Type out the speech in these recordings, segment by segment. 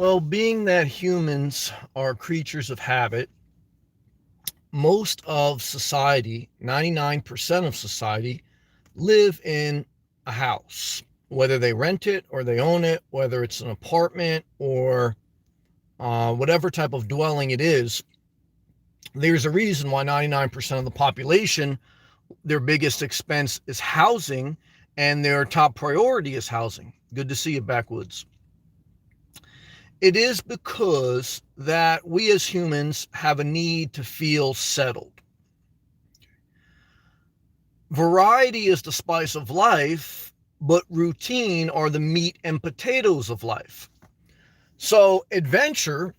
Well, being that humans are creatures of habit, most of society, 99% of society, live in a house. Whether they rent it or they own it, whether it's an apartment or whatever type of dwelling it is, there's a reason why 99% of the population, their biggest expense is housing and their top priority is housing. Good to see you, Backwoods. It is because that we as humans have a need to feel settled. Variety is the spice of life, but routine are the meat and potatoes of life. So, adventure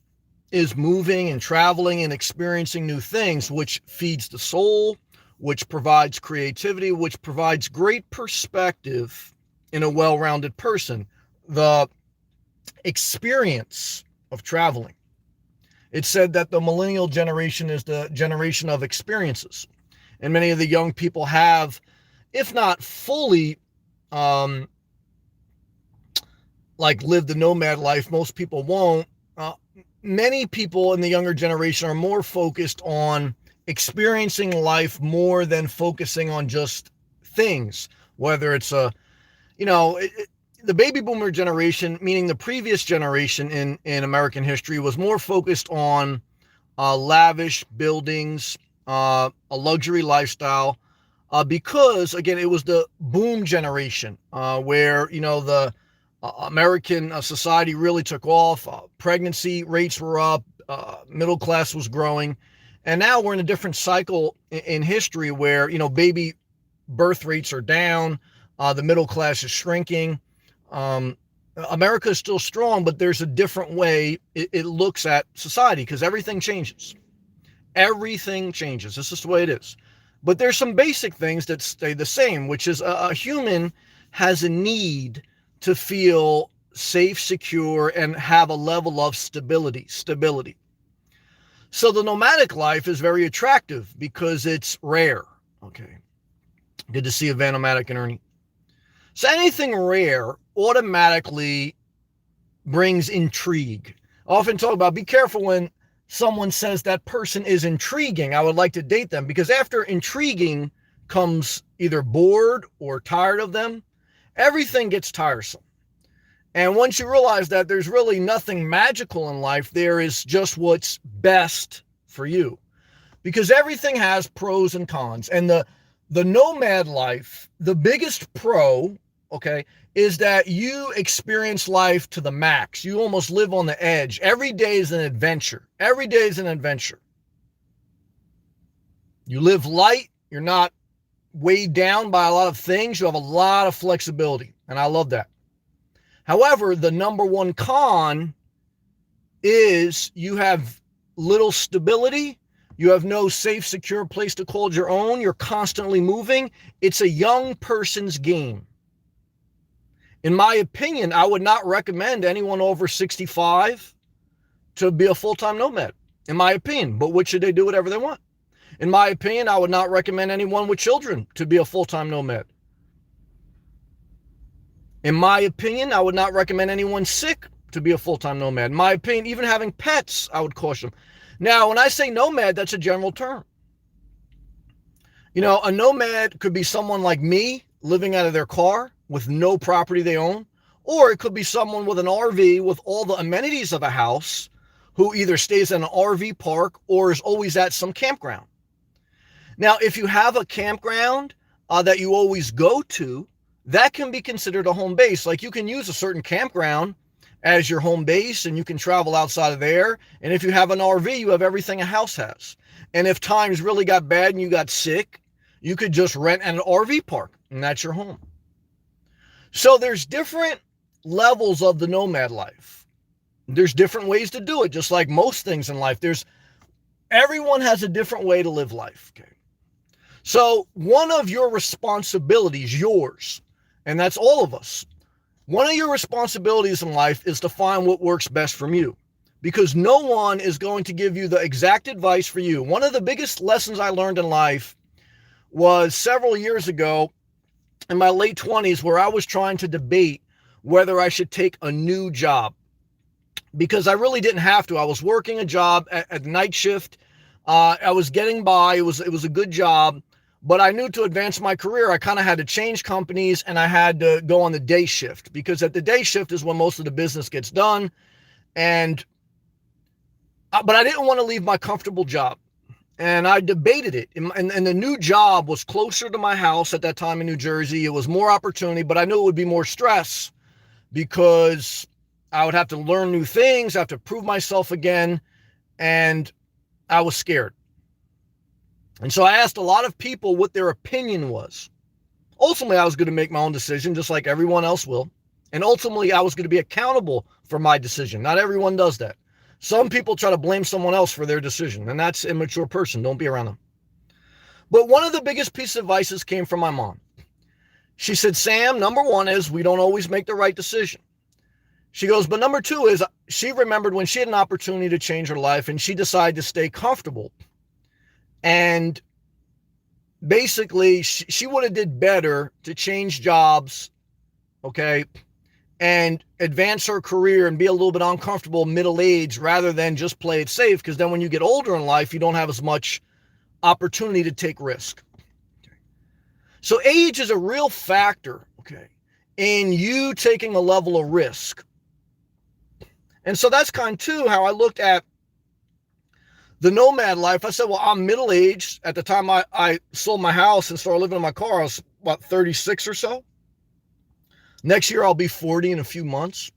is moving and traveling and experiencing new things, which feeds the soul, which provides creativity, which provides great perspective in a well rounded person. The experience of traveling. It's said that the millennial generation is the generation of experiences. And many of the young people have, if not fully, um, like lived the nomad life, most people won't. Many people in the younger generation are more focused on experiencing life more than focusing on just things, whether it's the baby boomer generation, meaning the previous generation in American history, was more focused on lavish buildings, a luxury lifestyle, because, again, it was the boom generation where, the American society really took off. Pregnancy rates were up, middle class was growing. And now we're in a different cycle in history where, baby birth rates are down, the middle class is shrinking. America is still strong, but there's a different way it looks at society because everything changes. Everything changes. This is the way it is. But there's some basic things that stay the same, which is a human has a need to feel safe, secure, and have a level of stability. So the nomadic life is very attractive because it's rare. Okay. Good to see you, Van Nomadic and Ernie. So anything rare automatically brings intrigue. I often talk about be careful when someone says that person is intriguing. I would like to date them because after intriguing comes either bored or tired of them. Everything gets tiresome. And once you realize that there's really nothing magical in life, there is just what's best for you. Because everything has pros and cons. And the nomad life, the biggest pro, okay, is that you experience life to the max. You almost live on the edge. Every day is an adventure. Every day is an adventure. You live light. You're not weighed down by a lot of things. You have a lot of flexibility. And I love that. However, the number one con is you have little stability. You have no safe, secure place to call your own. You're constantly moving. It's a young person's game. In my opinion, I would not recommend anyone over 65 to be a full-time nomad, in my opinion. But what should they do whatever they want? In my opinion, I would not recommend anyone with children to be a full-time nomad. In my opinion, I would not recommend anyone sick to be a full-time nomad. In my opinion, even having pets, I would caution them. Now, when I say nomad, that's a general term. A nomad could be someone like me living out of their car with no property they own, or it could be someone with an RV with all the amenities of a house who either stays in an RV park or is always at some campground. Now, if you have a campground that you always go to, that can be considered a home base. Like you can use a certain campground as your home base and you can travel outside of there. And if you have an RV, you have everything a house has. And if times really got bad and you got sick, you could just rent an RV park and that's your home. So there's different levels of the nomad life. There's different ways to do it, just like most things in life. Everyone has a different way to live life. Okay. So one of your responsibilities, yours, and that's all of us, one of your responsibilities in life is to find what works best for you, because no one is going to give you the exact advice for you. One of the biggest lessons I learned in life was several years ago in my late 20s, where I was trying to debate whether I should take a new job. because I really didn't have to. I was working a job at night shift. I was getting by. It was a good job, but I knew to advance my career, I kind of had to change companies and I had to go on the day shift, because at the day shift is when most of the business gets done. And but I didn't want to leave my comfortable job. And I debated it. And the new job was closer to my house at that time in New Jersey. It was more opportunity, but I knew it would be more stress because I would have to learn new things, have to prove myself again. And I was scared. And so I asked a lot of people what their opinion was. Ultimately, I was going to make my own decision, just like everyone else will. And ultimately, I was going to be accountable for my decision. Not everyone does that. Some people try to blame someone else for their decision, and that's an immature person. Don't be around them. But one of the biggest pieces of advice came from my mom. She said, Sam, number one is we don't always make the right decision. She goes, but number two is she remembered when she had an opportunity to change her life and she decided to stay comfortable. And basically, she would have did better to change jobs, okay, and advance her career and be a little bit uncomfortable middle age rather than just play it safe, because then when you get older in life, you don't have as much opportunity to take risk. So age is a real factor, okay, in you taking a level of risk. And so that's kind of too how I looked at the nomad life. I said, well, I'm middle-aged. At the time I sold my house and started living in my car, I was about 36 or so. Next year, I'll be 40 in a few months.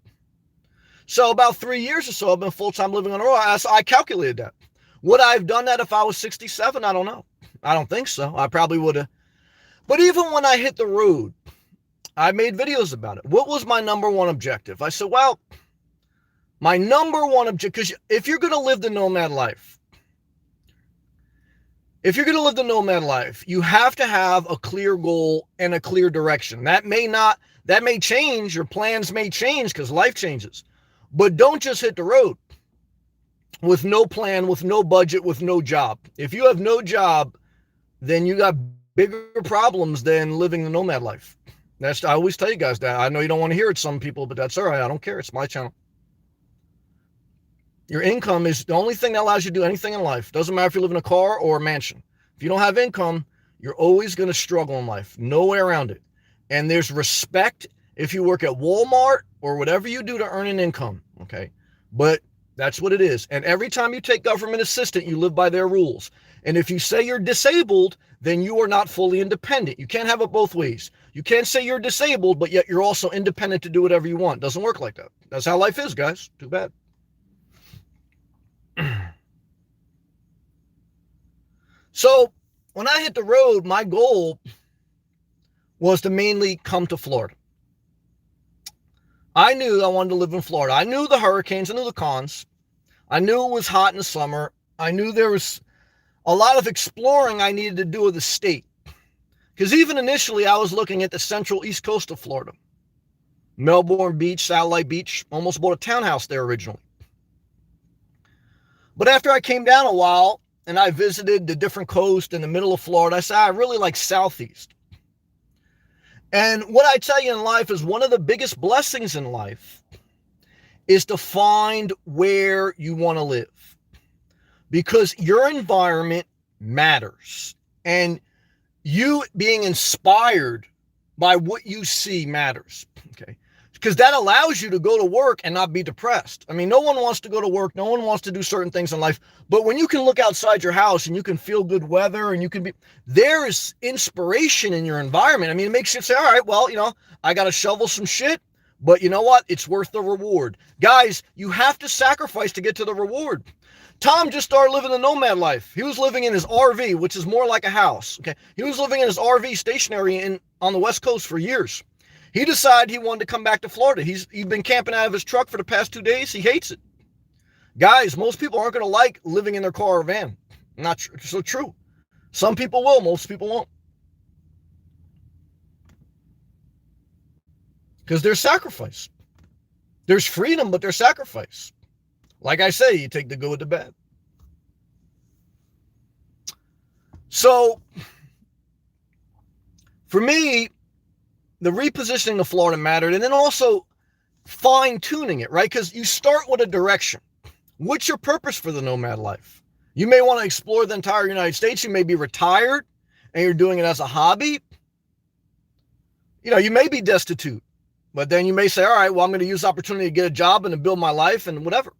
So about 3 years or so, I've been full-time living on the road. So I calculated that. Would I have done that if I was 67? I don't know. I don't think so. I probably would have. But even when I hit the road, I made videos about it. What was my number one objective? I said, well, my number one objective, because if you're going to live the nomad life, you have to have a clear goal and a clear direction. That may change. Your plans may change because life changes. But don't just hit the road with no plan, with no budget, with no job. If you have no job, then you got bigger problems than living the nomad life. I always tell you guys that. I know you don't want to hear it, some people, but that's all right. I don't care. It's my channel. Your income is the only thing that allows you to do anything in life. Doesn't matter if you live in a car or a mansion. If you don't have income, you're always going to struggle in life. No way around it. And there's respect if you work at Walmart or whatever you do to earn an income, okay? But that's what it is. And every time you take government assistance, you live by their rules. And if you say you're disabled, then you are not fully independent. You can't have it both ways. You can't say you're disabled, but yet you're also independent to do whatever you want. Doesn't work like that. That's how life is, guys. Too bad. So when I hit the road, my goal was to mainly come to Florida. I knew I wanted to live in Florida. I knew the hurricanes. I knew the cons. I knew it was hot in the summer. I knew there was a lot of exploring I needed to do of the state. Because even initially, I was looking at the central east coast of Florida. Melbourne Beach, Satellite Beach. Almost bought a townhouse there originally. But after I came down a while and I visited the different coast in the middle of Florida, I said, I really like Southeast. And what I tell you in life is one of the biggest blessings in life is to find where you want to live, because your environment matters. And you being inspired by what you see matters, okay? Because that allows you to go to work and not be depressed. I mean, no one wants to go to work. No one wants to do certain things in life. But when you can look outside your house and you can feel good weather and you can be, there is inspiration in your environment. I mean, it makes you say, all right, well, I got to shovel some shit, but you know what? It's worth the reward. Guys, you have to sacrifice to get to the reward. Tom just started living the nomad life. He was living in his RV, which is more like a house. Okay, he was living in his RV stationary on the West Coast for years. He decided he wanted to come back to Florida. He's been camping out of his truck for the past 2 days. He hates it. Guys, most people aren't going to like living in their car or van. Not so true. Some people will. Most people won't. Because there's sacrifice. There's freedom, but there's sacrifice. Like I say, you take the good with the bad. So, for me, the repositioning of Florida mattered. And then also, fine tuning it, right? Because you start with a direction. What's your purpose for the nomad life? You may want to explore the entire United States. You may be retired and you're doing it as a hobby. You may be destitute, but then you may say, all right, well, I'm going to use the opportunity to get a job and to build my life and whatever.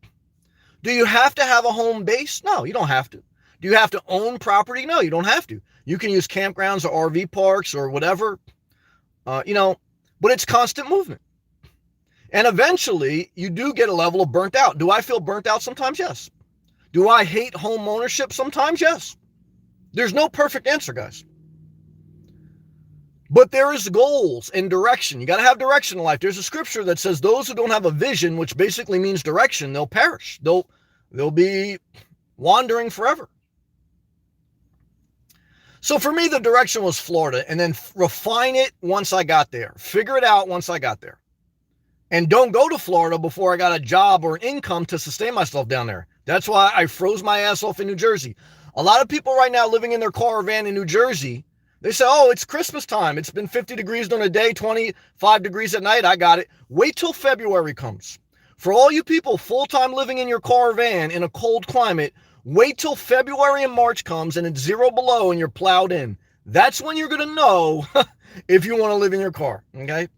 Do you have to have a home base? No, you don't have to. Do you have to own property? No, you don't have to. You can use campgrounds or RV parks or whatever, but it's constant movement. And eventually you do get a level of burnt out. Do I feel burnt out sometimes? Yes. Do I hate home ownership sometimes? Yes. There's no perfect answer, guys. But there is goals and direction. You got to have direction in life. There's a scripture that says those who don't have a vision, which basically means direction, they'll perish. They'll be wandering forever. So for me, the direction was Florida, and then refine it once I got there. Figure it out once I got there. And don't go to Florida before I got a job or an income to sustain myself down there. That's why I froze my ass off in New Jersey. A lot of people right now living in their car or van in New Jersey, they say, oh, it's Christmas time. It's been 50 degrees during the day, 25 degrees at night. I got it. Wait till February comes. For all you people full-time living in your car or van in a cold climate, wait till February and March comes and it's 0 below and you're plowed in. That's when you're going to know if you want to live in your car, okay?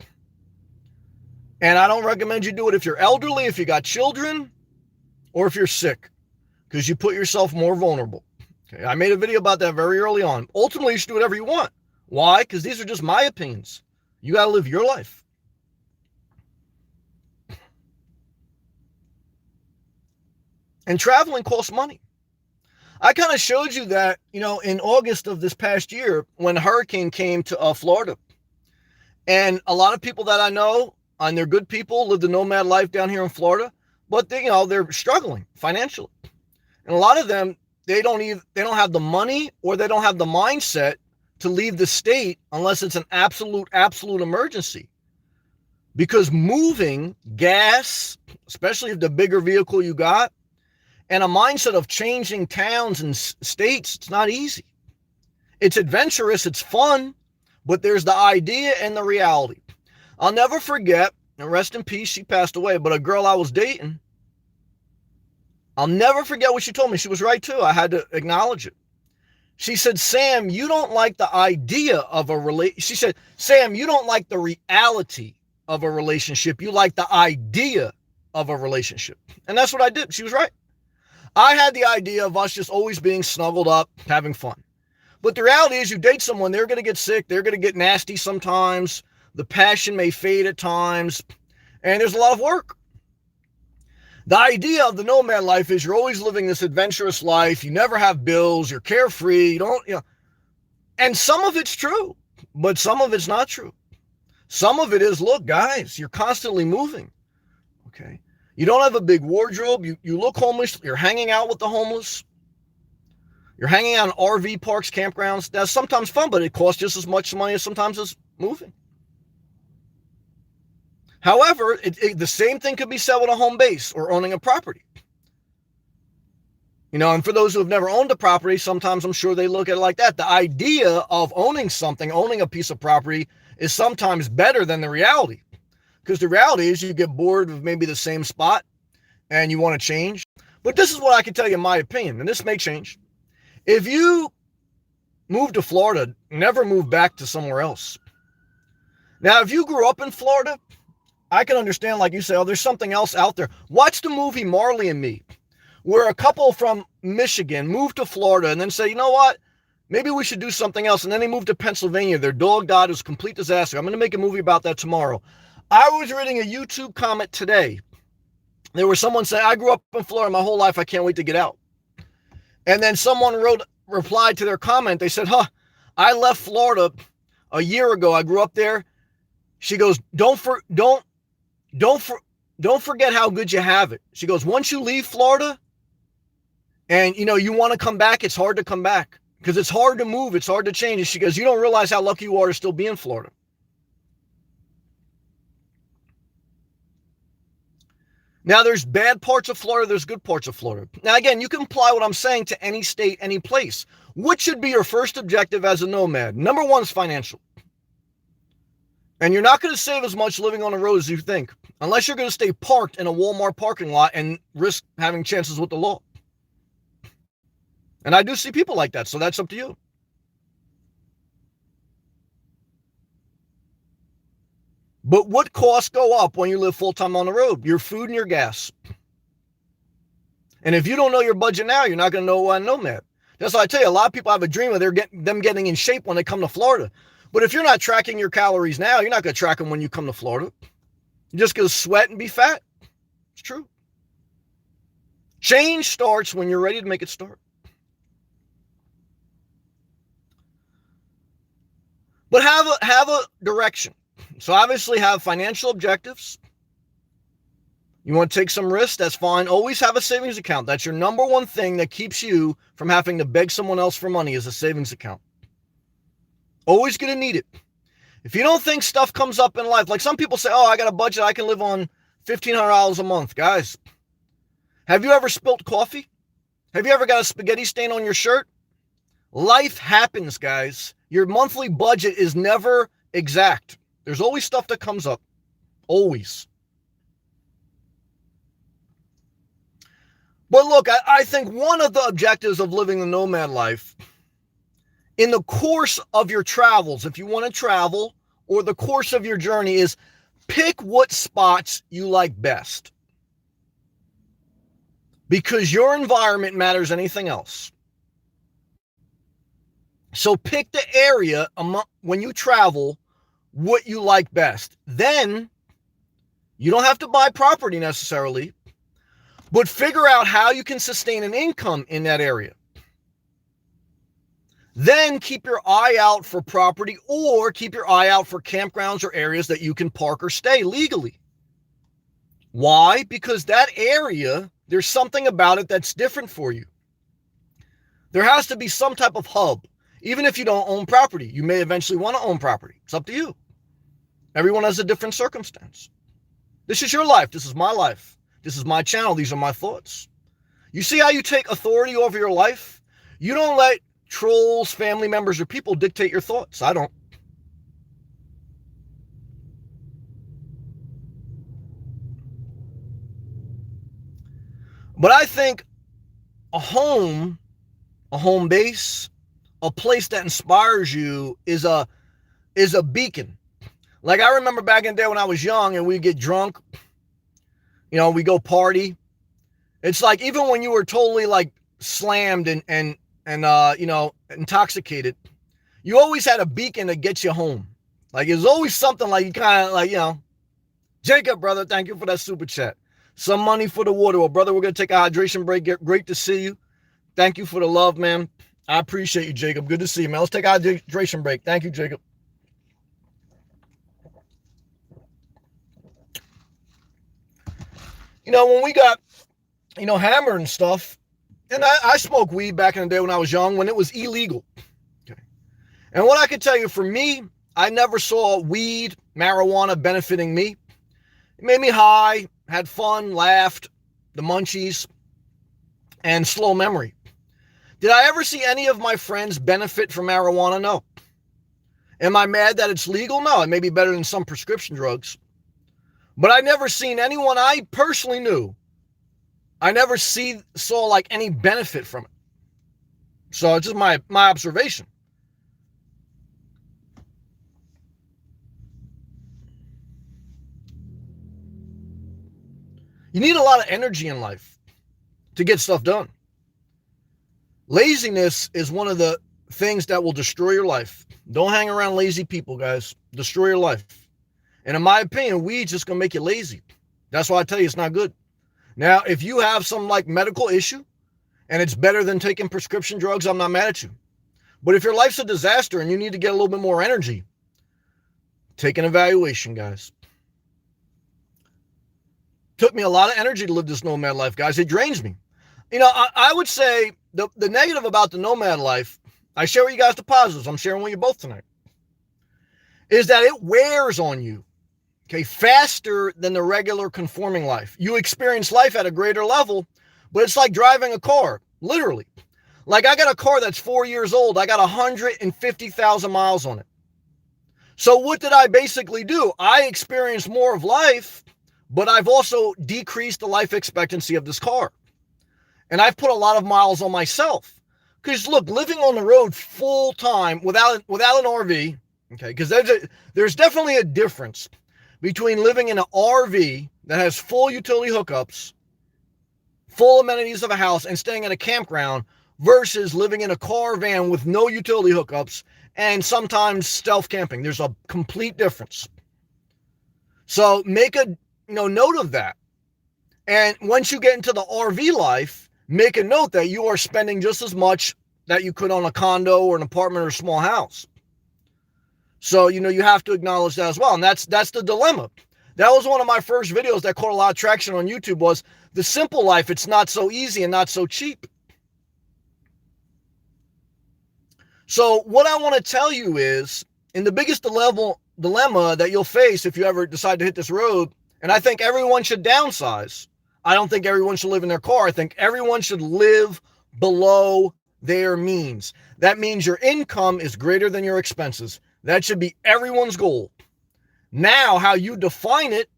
And I don't recommend you do it if you're elderly, if you got children, or if you're sick, because you put yourself more vulnerable. Okay, I made a video about that very early on. Ultimately, you should do whatever you want. Why? Because these are just my opinions. You got to live your life. And traveling costs money. I kind of showed you that, in August of this past year when a hurricane came to Florida. And a lot of people that I know, and they're good people, live the nomad life down here in Florida, but they're struggling financially. And a lot of them, they don't have the money or they don't have the mindset to leave the state unless it's an absolute emergency. Because moving, gas, especially if the bigger vehicle you got, and a mindset of changing towns and states, it's not easy. It's adventurous, it's fun, but there's the idea and the reality. I'll never forget, and rest in peace, she passed away, but a girl I was dating, I'll never forget what she told me. She was right too. I had to acknowledge it. She said, Sam, you don't like the idea of a relationship. She said, Sam, you don't like the reality of a relationship. You like the idea of a relationship. And that's what I did. She was right. I had the idea of us just always being snuggled up, having fun. But the reality is you date someone, they're going to get sick. They're going to get nasty sometimes. The passion may fade at times. And there's a lot of work. The idea of the nomad life is you're always living this adventurous life. You never have bills. You're carefree. You don't, and some of it's true, but some of it's not true. Some of it is, look, guys, you're constantly moving. Okay. You don't have a big wardrobe. You look homeless. You're hanging out with the homeless. You're hanging out in RV parks, campgrounds. That's sometimes fun, but it costs just as much money as sometimes as moving. However, the same thing could be said with a home base or owning a property. And for those who have never owned a property, sometimes I'm sure they look at it like that. The idea of owning something, owning a piece of property, is sometimes better than the reality. Because the reality is you get bored of maybe the same spot and you want to change. But this is what I can tell you in my opinion, and this may change. If you move to Florida, never move back to somewhere else. Now, if you grew up in Florida, I can understand, like you say, oh, there's something else out there. Watch the movie Marley and Me, where a couple from Michigan moved to Florida and then say, you know what? Maybe we should do something else. And then they moved to Pennsylvania. Their dog died. It was a complete disaster. I'm going to make a movie about that tomorrow. I was reading a YouTube comment today. There was someone saying, I grew up in Florida my whole life. I can't wait to get out. And then someone replied to their comment. They said, I left Florida a year ago. I grew up there. She goes, don't forget how good you have it. She goes, once you leave Florida and, you want to come back, it's hard to come back because it's hard to move. It's hard to change. And she goes, you don't realize how lucky you are to still be in Florida. Now, there's bad parts of Florida. There's good parts of Florida. Now, again, you can apply what I'm saying to any state, any place. What should be your first objective as a nomad? Number one is financial. And you're not going to save as much living on the road as you think. unless you're going to stay parked in a Walmart parking lot and risk having chances with the law. And I do see people like that, so that's up to you. But what costs go up when you live full-time on the road? Your food and your gas. And if you don't know your budget now, you're not going to know on Nomad. That's why I tell you, a lot of people have a dream of them getting in shape when they come to Florida. But if you're not tracking your calories now, you're not going to track them when you come to Florida. You're just going to sweat and be fat. It's true. Change starts when you're ready to make it start. But have a direction. So obviously have financial objectives. You want to take some risks, that's fine. Always have a savings account. That's your number one thing that keeps you from having to beg someone else for money, is a savings account. Always going to need it. If you don't think stuff comes up in life, like some people say, oh, I got a budget, I can live on $1,500 a month. Guys, have you ever spilt coffee? Have you ever got a spaghetti stain on your shirt? Life happens, guys. Your monthly budget is never exact. There's always stuff that comes up. Always. But look, I think one of the objectives of living the nomad life, in the course of your travels, if you want to travel, or the course of your journey, is pick what spots you like best. Because your environment matters anything else. So pick the area when you travel, what you like best. Then you don't have to buy property necessarily, but figure out how you can sustain an income in that area. Then keep your eye out for property, or keep your eye out for campgrounds or areas that you can park or stay legally. Why? Because that area, there's something about it that's different for you. There has to be some type of hub. Even if you don't own property, you may eventually want to own property. It's up to you. Everyone has a different circumstance. This is your life. This is my life. This is my channel. These are my thoughts. You see how you take authority over your life? You don't let trolls, family members, or people dictate your thoughts. I don't. But I think a home base, a place that inspires you is a beacon. Like I remember back in the day when I was young and we'd get drunk, we go party. It's like even when you were totally like slammed and intoxicated, you always had a beacon that gets you home. Like it was always something like you kind of like, Jacob, brother, thank you for that super chat. Some money for the water. Well, brother, we're going to take a hydration break. Great to see you. Thank you for the love, man. I appreciate you, Jacob. Good to see you, man. Let's take a hydration break. Thank you, Jacob. When we got, hammered and stuff, and I smoked weed back in the day when I was young, when it was illegal. Okay. And what I can tell you, for me, I never saw weed, marijuana benefiting me. It made me high, had fun, laughed, the munchies, and slow memory. Did I ever see any of my friends benefit from marijuana? No. Am I mad that it's legal? No, it may be better than some prescription drugs. But I never seen anyone I personally knew. I never saw like any benefit from it. So it's just my observation. You need a lot of energy in life to get stuff done. Laziness is one of the things that will destroy your life. Don't hang around lazy people, guys. Destroy your life. And in my opinion, weed's just going to make you lazy. That's why I tell you it's not good. Now, if you have some like medical issue and it's better than taking prescription drugs, I'm not mad at you. But if your life's a disaster and you need to get a little bit more energy, take an evaluation, guys. Took me a lot of energy to live this nomad life, guys. It drains me. I would say the negative about the nomad life, I share with you guys the positives. I'm sharing with you both tonight, is that it wears on you, okay, faster than the regular conforming life. You experience life at a greater level, but it's like driving a car, literally. Like I got a car that's 4 years old. I got 150,000 miles on it. So what did I basically do? I experienced more of life, but I've also decreased the life expectancy of this car. And I've put a lot of miles on myself. Because look, living on the road full time without an RV, okay, because there's definitely a difference between living in an RV that has full utility hookups, full amenities of a house, and staying at a campground versus living in a car van with no utility hookups and sometimes stealth camping. There's a complete difference. So make a note of that. And once you get into the RV life, make a note that you are spending just as much that you could on a condo or an apartment or a small house. So, you have to acknowledge that as well. And that's the dilemma. That was one of my first videos that caught a lot of traction on YouTube, was the simple life. It's not so easy and not so cheap. So what I want to tell you is, in the biggest dilemma that you'll face if you ever decide to hit this road, and I think everyone should downsize. I don't think everyone should live in their car. I think everyone should live below their means. That means your income is greater than your expenses. That should be everyone's goal. Now, how you define it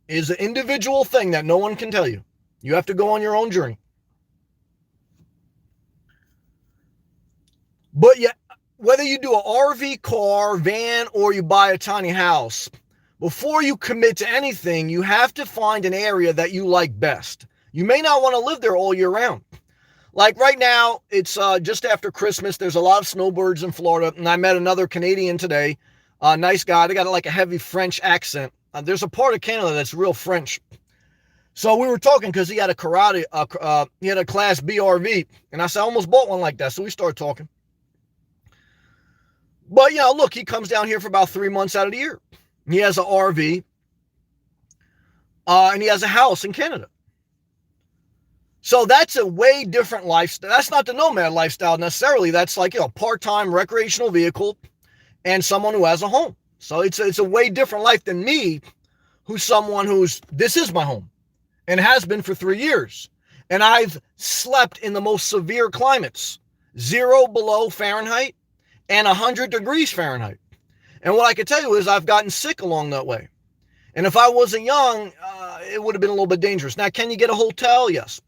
is an individual thing that no one can tell you. You have to go on your own journey. But yeah, whether you do an RV, car, van, or you buy a tiny house, before you commit to anything, you have to find an area that you like best. You may not want to live there all year round. Like right now, it's just after Christmas. There's a lot of snowbirds in Florida, and I met another Canadian today. Nice guy. They got like a heavy French accent. There's a part of Canada that's real French. So we were talking because he had he had a Class B RV, and I said, I almost bought one like that. So we started talking. But, look, he comes down here for about 3 months out of the year. He has an RV, and he has a house in Canada. So that's a way different lifestyle. That's not the nomad lifestyle necessarily. That's like, part-time recreational vehicle and someone who has a home. So it's a way different life than me, who's someone this is my home and has been for 3 years. And I've slept in the most severe climates, 0 below Fahrenheit and 100 degrees Fahrenheit. And what I can tell you is I've gotten sick along that way. And if I wasn't young, it would have been a little bit dangerous. Now, can you get a hotel? Yes.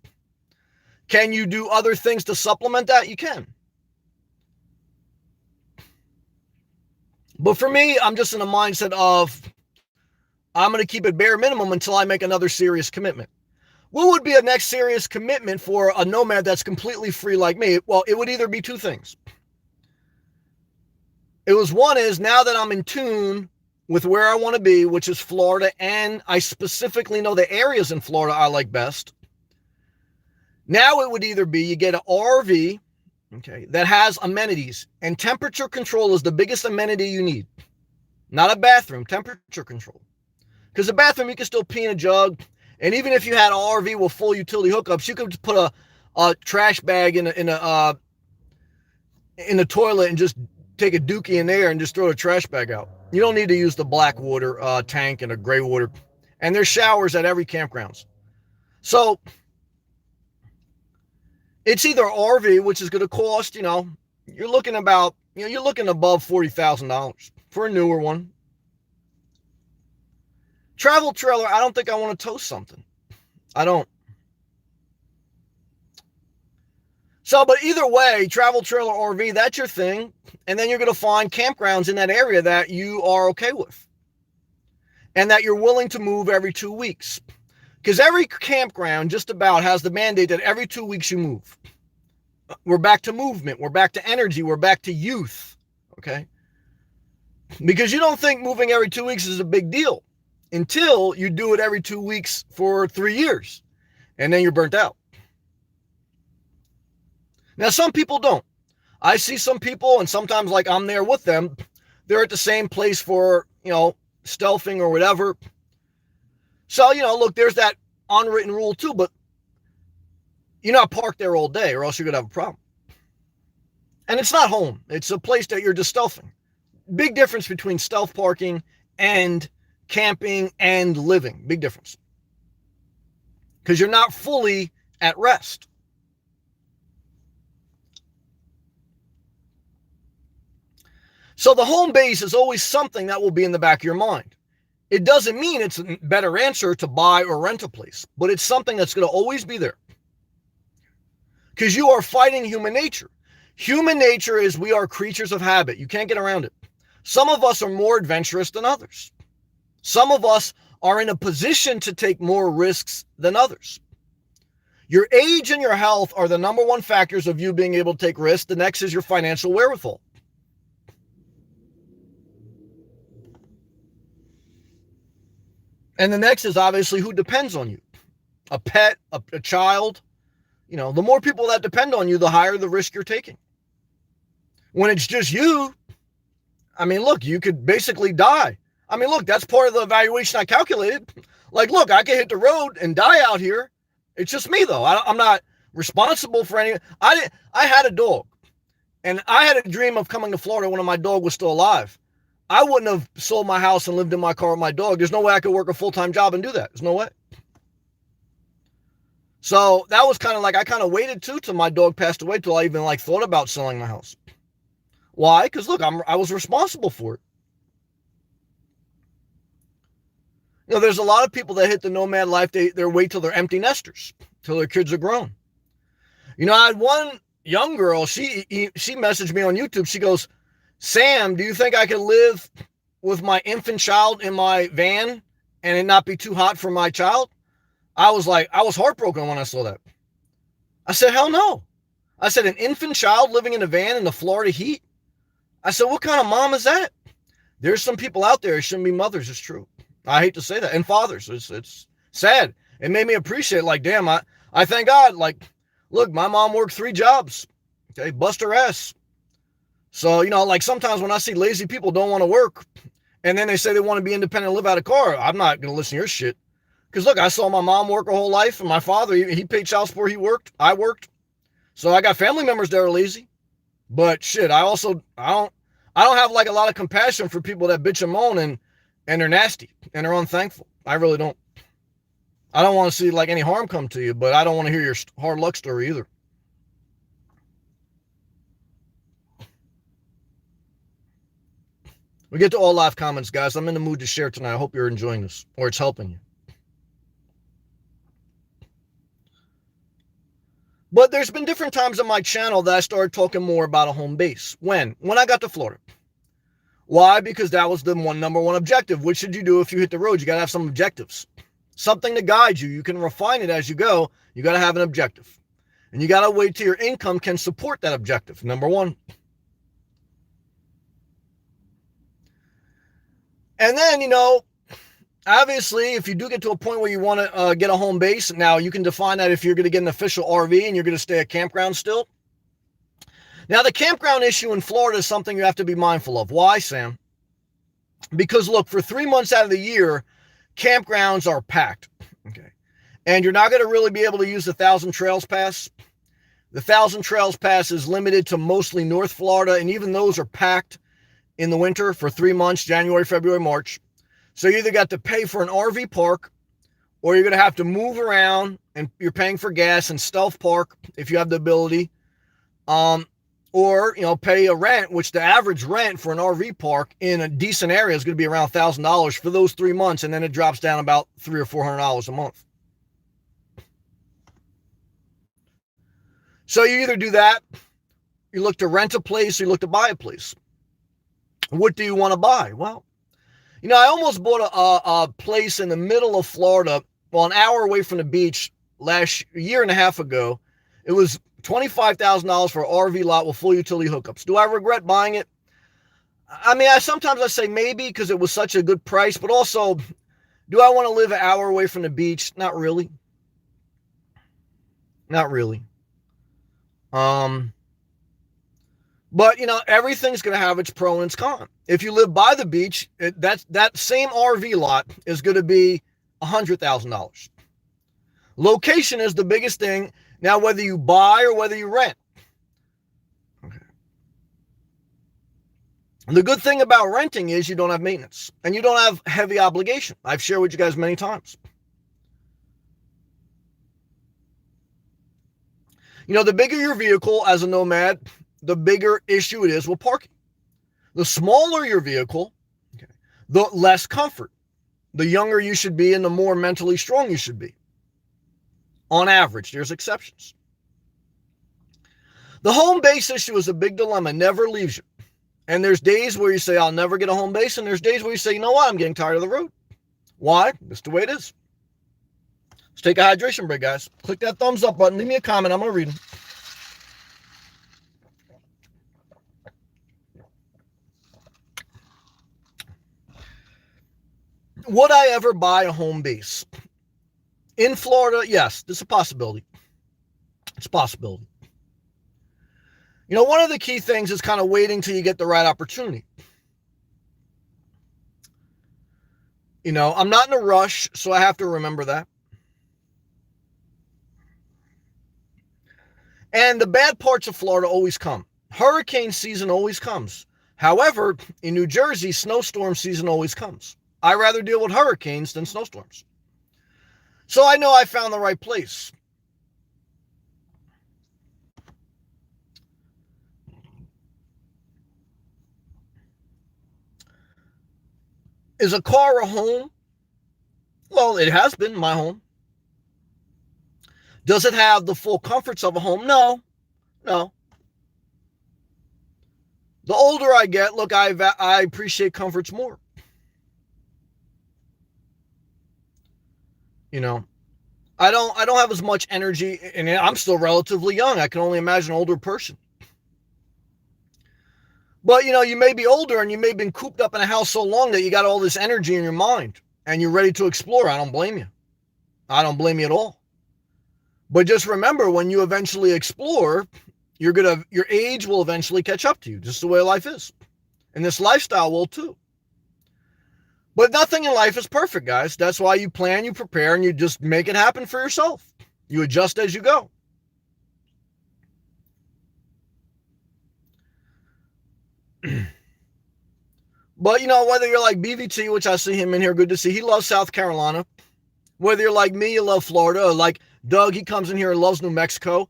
Can you do other things to supplement that? You can. But for me, I'm just in a mindset of I'm going to keep it bare minimum until I make another serious commitment. What would be a next serious commitment for a nomad that's completely free like me? Well, it would either be 2 things. One is, now that I'm in tune with where I want to be, which is Florida, and I specifically know the areas in Florida I like best. Now it would either be you get an RV, okay, that has amenities, and temperature control is the biggest amenity you need. Not a bathroom, temperature control. Because a bathroom, you can still pee in a jug, and even if you had an RV with full utility hookups, you could put a trash bag in the toilet and just take a dookie in there and just throw the trash bag out. You don't need to use the black water tank and a gray water. And there's showers at every campgrounds. So it's either RV, which is going to cost, you're looking above $40,000 for a newer one. Travel trailer, I don't think I want to toast something. I don't. So, but either way, travel trailer, RV, that's your thing. And then you're going to find campgrounds in that area that you are okay with. And that you're willing to move every 2 weeks. Because every campground just about has the mandate that every 2 weeks you move. We're back to movement. We're back to energy. We're back to youth. Okay? Because you don't think moving every 2 weeks is a big deal until you do it every 2 weeks for 3 years. And then you're burnt out. Now, some people don't. I see some people, and sometimes like I'm there with them, they're at the same place for, stealthing or whatever. So, look, there's that unwritten rule too, but you're not parked there all day or else you're going to have a problem. And it's not home. It's a place that you're just stealthing. Big difference between stealth parking and camping and living. Big difference. Because you're not fully at rest. So the home base is always something that will be in the back of your mind. It doesn't mean it's a better answer to buy or rent a place, but it's something that's going to always be there because you are fighting human nature. Human nature is we are creatures of habit. You can't get around it. Some of us are more adventurous than others. Some of us are in a position to take more risks than others. Your age and your health are the number one factors of you being able to take risks. The next is your financial wherewithal. And the next is obviously who depends on you. A pet, a child. You know, the more people that depend on you, the higher the risk you're taking. When it's just you, I mean, look, you could basically die. I mean, look, that's part of the evaluation I calculated. Like, look, I could hit the road and die out here. It's just me, though. I'm not responsible for any. I had a dog, and I had a dream of coming to Florida when my dog was still alive. I wouldn't have sold my house and lived in my car with my dog. There's no way I could work a full-time job and do that. There's no way. So that was kind of like, I kind of waited too till my dog passed away till I even like thought about selling my house. Why? Because look, I was responsible for it. You know, there's a lot of people that hit the nomad life. They wait till they're empty nesters, till their kids are grown. You know, I had one young girl. She messaged me on YouTube. She goes, Sam, do you think I could live with my infant child in my van and it not be too hot for my child? I was heartbroken when I saw that. I said, hell no. I said, an infant child living in a van in the Florida heat? I said, what kind of mom is that? There's some people out there, it shouldn't be mothers, it's true. I hate to say that. And fathers, it's sad. It made me appreciate, like, damn, I thank God, like, look, my mom worked 3 jobs. Okay, bust her ass. So, you know, like sometimes when I see lazy people don't want to work and then they say they want to be independent and live out of car, I'm not going to listen to your shit. Because look, I saw my mom work her whole life and my father, he paid child support, he worked, I worked. So I got family members that are lazy. But shit, I don't have like a lot of compassion for people that bitch and moan and they're nasty and they're unthankful. I really don't. I don't want to see like any harm come to you, but I don't want to hear your hard luck story either. We get to all live comments, guys. I'm in the mood to share tonight. I hope you're enjoying this or it's helping you. But there's been different times on my channel that I started talking more about a home base. When I got to Florida. Why? Because that was the number one objective. What should you do if you hit the road? You got to have some objectives. Something to guide you. You can refine it as you go. You got to have an objective. And you got to wait till your income can support that objective. Number one. And then, you know, obviously, if you do get to a point where you want to get a home base, now you can define that if you're going to get an official RV and you're going to stay at campground still. Now, the campground issue in Florida is something you have to be mindful of. Why, Sam? Because, look, for 3 months out of the year, campgrounds are packed. Okay. And you're not going to really be able to use the 1,000 Trails Pass. The 1,000 Trails Pass is limited to mostly North Florida, and even those are packed in the winter for 3 months, January, February, March. So you either got to pay for an RV park or you're going to have to move around and you're paying for gas and stealth park if you have the ability. Or, you know, pay a rent, which the average rent for an RV park in a decent area is going to be around $1,000 for those 3 months. And then it drops down about $300 or $400 a month. So you either do that, you look to rent a place, or you look to buy a place. What do you want to buy? Well, you know, I almost bought a place in the middle of Florida, well, an hour away from the beach a year and a half ago. It was $25,000 for an RV lot with full utility hookups. Do I regret buying it? I mean, sometimes I say maybe because it was such a good price, but also, do I want to live an hour away from the beach? Not really. Not really. But, you know, everything's going to have its pro and its con. If you live by the beach, that same RV lot is going to be $100,000. Location is the biggest thing. Now, whether you buy or whether you rent. Okay. The good thing about renting is you don't have maintenance and you don't have heavy obligation. I've shared with you guys many times. You know, the bigger your vehicle as a nomad, the bigger issue it is with parking. The smaller your vehicle, okay, the less comfort. the younger you should be and the more mentally strong you should be. On average, there's exceptions. The home base issue is a big dilemma, never leaves you. And there's days where you say, I'll never get a home base, and there's days where you say, you know what, I'm getting tired of the road. Why? That's the way it is. Let's take a hydration break, guys. Click that thumbs up button. Leave me a comment. I'm going to read them. Would I ever buy a home base? In Florida, yes, this is a possibility. It's a possibility. You know, one of the key things is kind of waiting till you get the right opportunity. You know, I'm not in a rush, so I have to remember that. And the bad parts of Florida always come. Hurricane season always comes. However, in New Jersey, snowstorm season always comes. I rather deal with hurricanes than snowstorms. So I know I found the right place. Is a car a home? Well, it has been my home. Does it have the full comforts of a home? No. The older I get, look, I appreciate comforts more. You know, I don't have as much energy, and I'm still relatively young. I can only imagine an older person. But, you know, you may be older and you may have been cooped up in a house so long that you got all this energy in your mind and you're ready to explore. I don't blame you. I don't blame you at all. But just remember, when you eventually explore, your age will eventually catch up to you, just the way life is. And this lifestyle will too. But nothing in life is perfect, guys. That's why you plan, you prepare, and you just make it happen for yourself. You adjust as you go. But, you know, whether you're like BVT, which I see him in here, good to see. He loves South Carolina. Whether you're like me, you love Florida, or like Doug, he comes in here and loves New Mexico.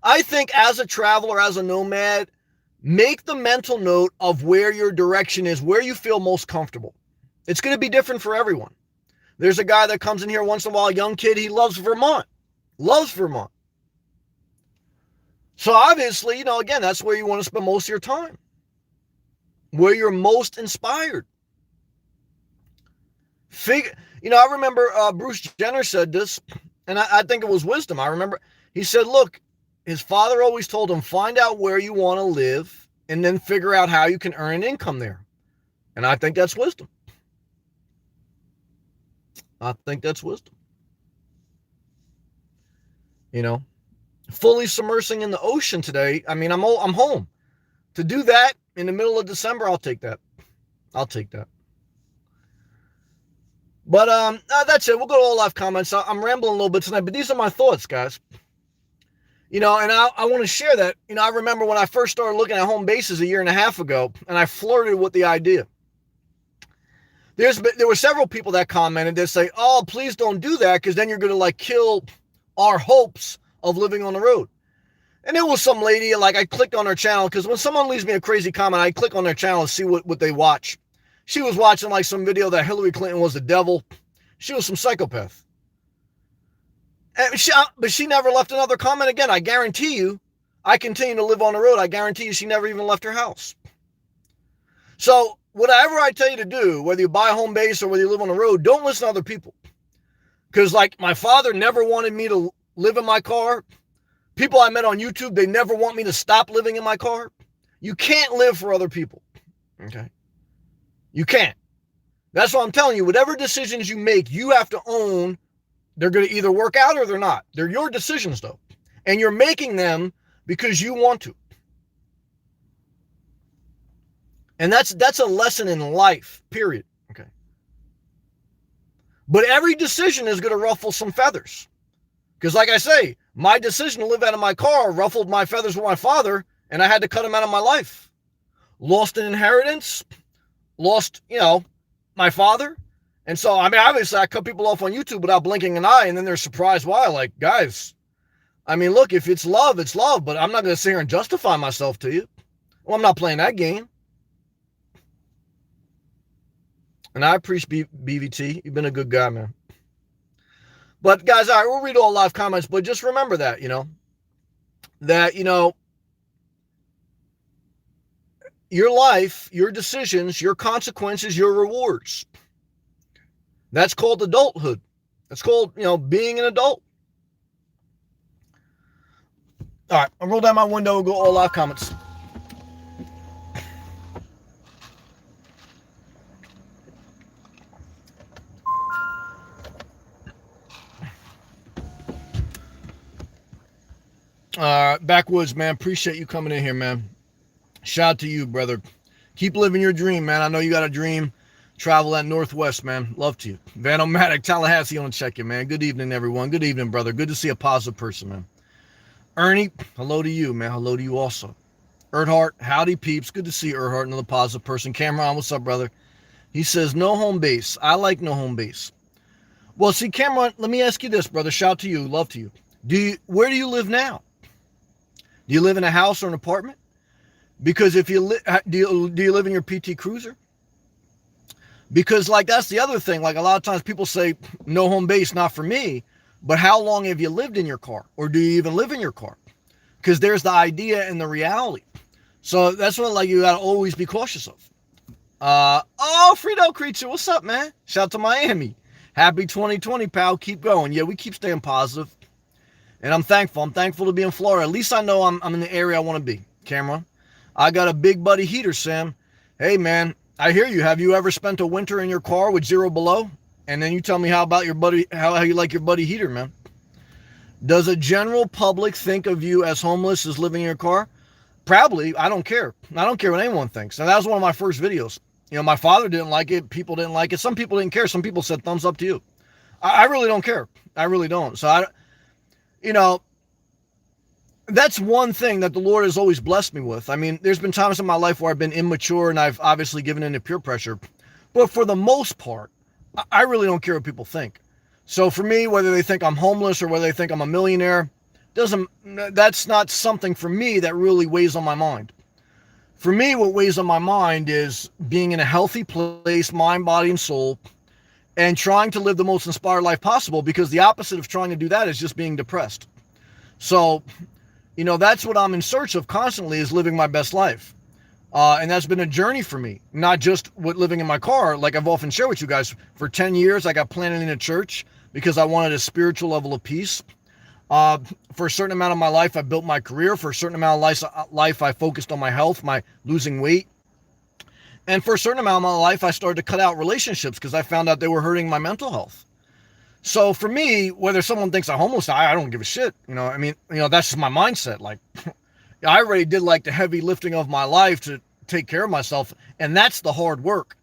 I think as a traveler, as a nomad, make the mental note of where your direction is, where you feel most comfortable. It's going to be different for everyone. There's a guy that comes in here once in a while, a young kid, he loves Vermont. Loves Vermont. So obviously, you know, again, that's where you want to spend most of your time. Where you're most inspired. You know, I remember Bruce Jenner said this, and I think it was wisdom. I remember he said, look, his father always told him, find out where you want to live and then figure out how you can earn an income there. And I think that's wisdom. I think that's wisdom. You know, fully submersing in the ocean today. I mean, I'm home. To do that in the middle of December, I'll take that. I'll take that. But that's it. We'll go to all live comments. I'm rambling a little bit tonight, but these are my thoughts, guys. You know, and I want to share that. You know, I remember when I first started looking at home bases a year and a half ago, and I flirted with the idea. There were several people that commented that say, oh, please don't do that, because then you're going to like kill our hopes of living on the road. And it was some lady, like I clicked on her channel, because when someone leaves me a crazy comment, I click on their channel and see what they watch. She was watching like some video that Hillary Clinton was the devil. She was some psychopath. But she never left another comment again. I guarantee you, I continue to live on the road. I guarantee you she never even left her house. So whatever I tell you to do, whether you buy a home base or whether you live on the road, don't listen to other people. Because like my father never wanted me to live in my car. People I met on YouTube, they never want me to stop living in my car. You can't live for other people. Okay? You can't. That's what I'm telling you. Whatever decisions you make, you have to own. They're going to either work out or they're not. They're your decisions, though. And you're making them because you want to. And that's a lesson in life, period. Okay. But every decision is going to ruffle some feathers. Because like I say, my decision to live out of my car ruffled my feathers with my father, and I had to cut him out of my life. Lost an inheritance, lost, you know, my father. And so, I mean, obviously I cut people off on YouTube without blinking an eye, and then they're surprised why. Like, guys, I mean, look, if it's love, but I'm not going to sit here and justify myself to you. Well, I'm not playing that game. And I appreciate BVT. You've been a good guy, man. But guys, all right, we'll read all live comments, but just remember that, your life, your decisions, your consequences, your rewards. That's called adulthood. That's called, being an adult. All right, I'll roll down my window and go all live comments. Backwoods, man. Appreciate you coming in here, man. Shout out to you, brother. Keep living your dream, man. I know you got a dream. Travel at Northwest, man. Love to you. Vanomatic, Tallahassee on check in, man. Good evening, everyone. Good evening, brother. Good to see a positive person, man. Ernie, hello to you, man. Hello to you also. Erdhart, howdy, peeps. Good to see Erdhart, another positive person. Cameron, what's up, brother? He says, no home base. I like no home base. Well, see, Cameron, let me ask you this, brother. Shout to you. Love to you. Where do you live now? Do you live in a house or an apartment? Because if you do you live in your PT Cruiser? Because that's the other thing. A lot of times people say, no home base, not for me. But how long have you lived in your car? Or do you even live in your car? Because there's the idea and the reality. So that's what you got to always be cautious of. Frito Creature, what's up, man? Shout out to Miami. Happy 2020, pal. Keep going. Yeah, we keep staying positive. And I'm thankful. I'm thankful to be in Florida. At least I know I'm in the area I want to be. Cameron. I got a big buddy heater, Sam. Hey, man, I hear you. Have you ever spent a winter in your car with 0 below? And then you tell me how you like your buddy heater, man. Does a general public think of you as homeless as living in your car? Probably. I don't care. I don't care what anyone thinks. And that was one of my first videos. My father didn't like it. People didn't like it. Some people didn't care. Some people said thumbs up to you. I really don't care. I really don't. So that's one thing that the Lord has always blessed me with. I mean, there's been times in my life where I've been immature and I've obviously given in to peer pressure. But for the most part, I really don't care what people think. So for me, whether they think I'm homeless or whether they think I'm a millionaire, that's not something for me that really weighs on my mind. For me, what weighs on my mind is being in a healthy place, mind, body, and soul, and trying to live the most inspired life possible, because the opposite of trying to do that is just being depressed. So, that's what I'm in search of constantly, is living my best life. And that's been a journey for me, not just with living in my car. Like I've often shared with you guys, for 10 years, I got planted in a church because I wanted a spiritual level of peace. For a certain amount of my life, I built my career. For a certain amount of life, I focused on my health, my losing weight. And for a certain amount of my life, I started to cut out relationships because I found out they were hurting my mental health. So for me, whether someone thinks I'm homeless, I don't give a shit. That's just my mindset. I already did the heavy lifting of my life to take care of myself. And that's the hard work.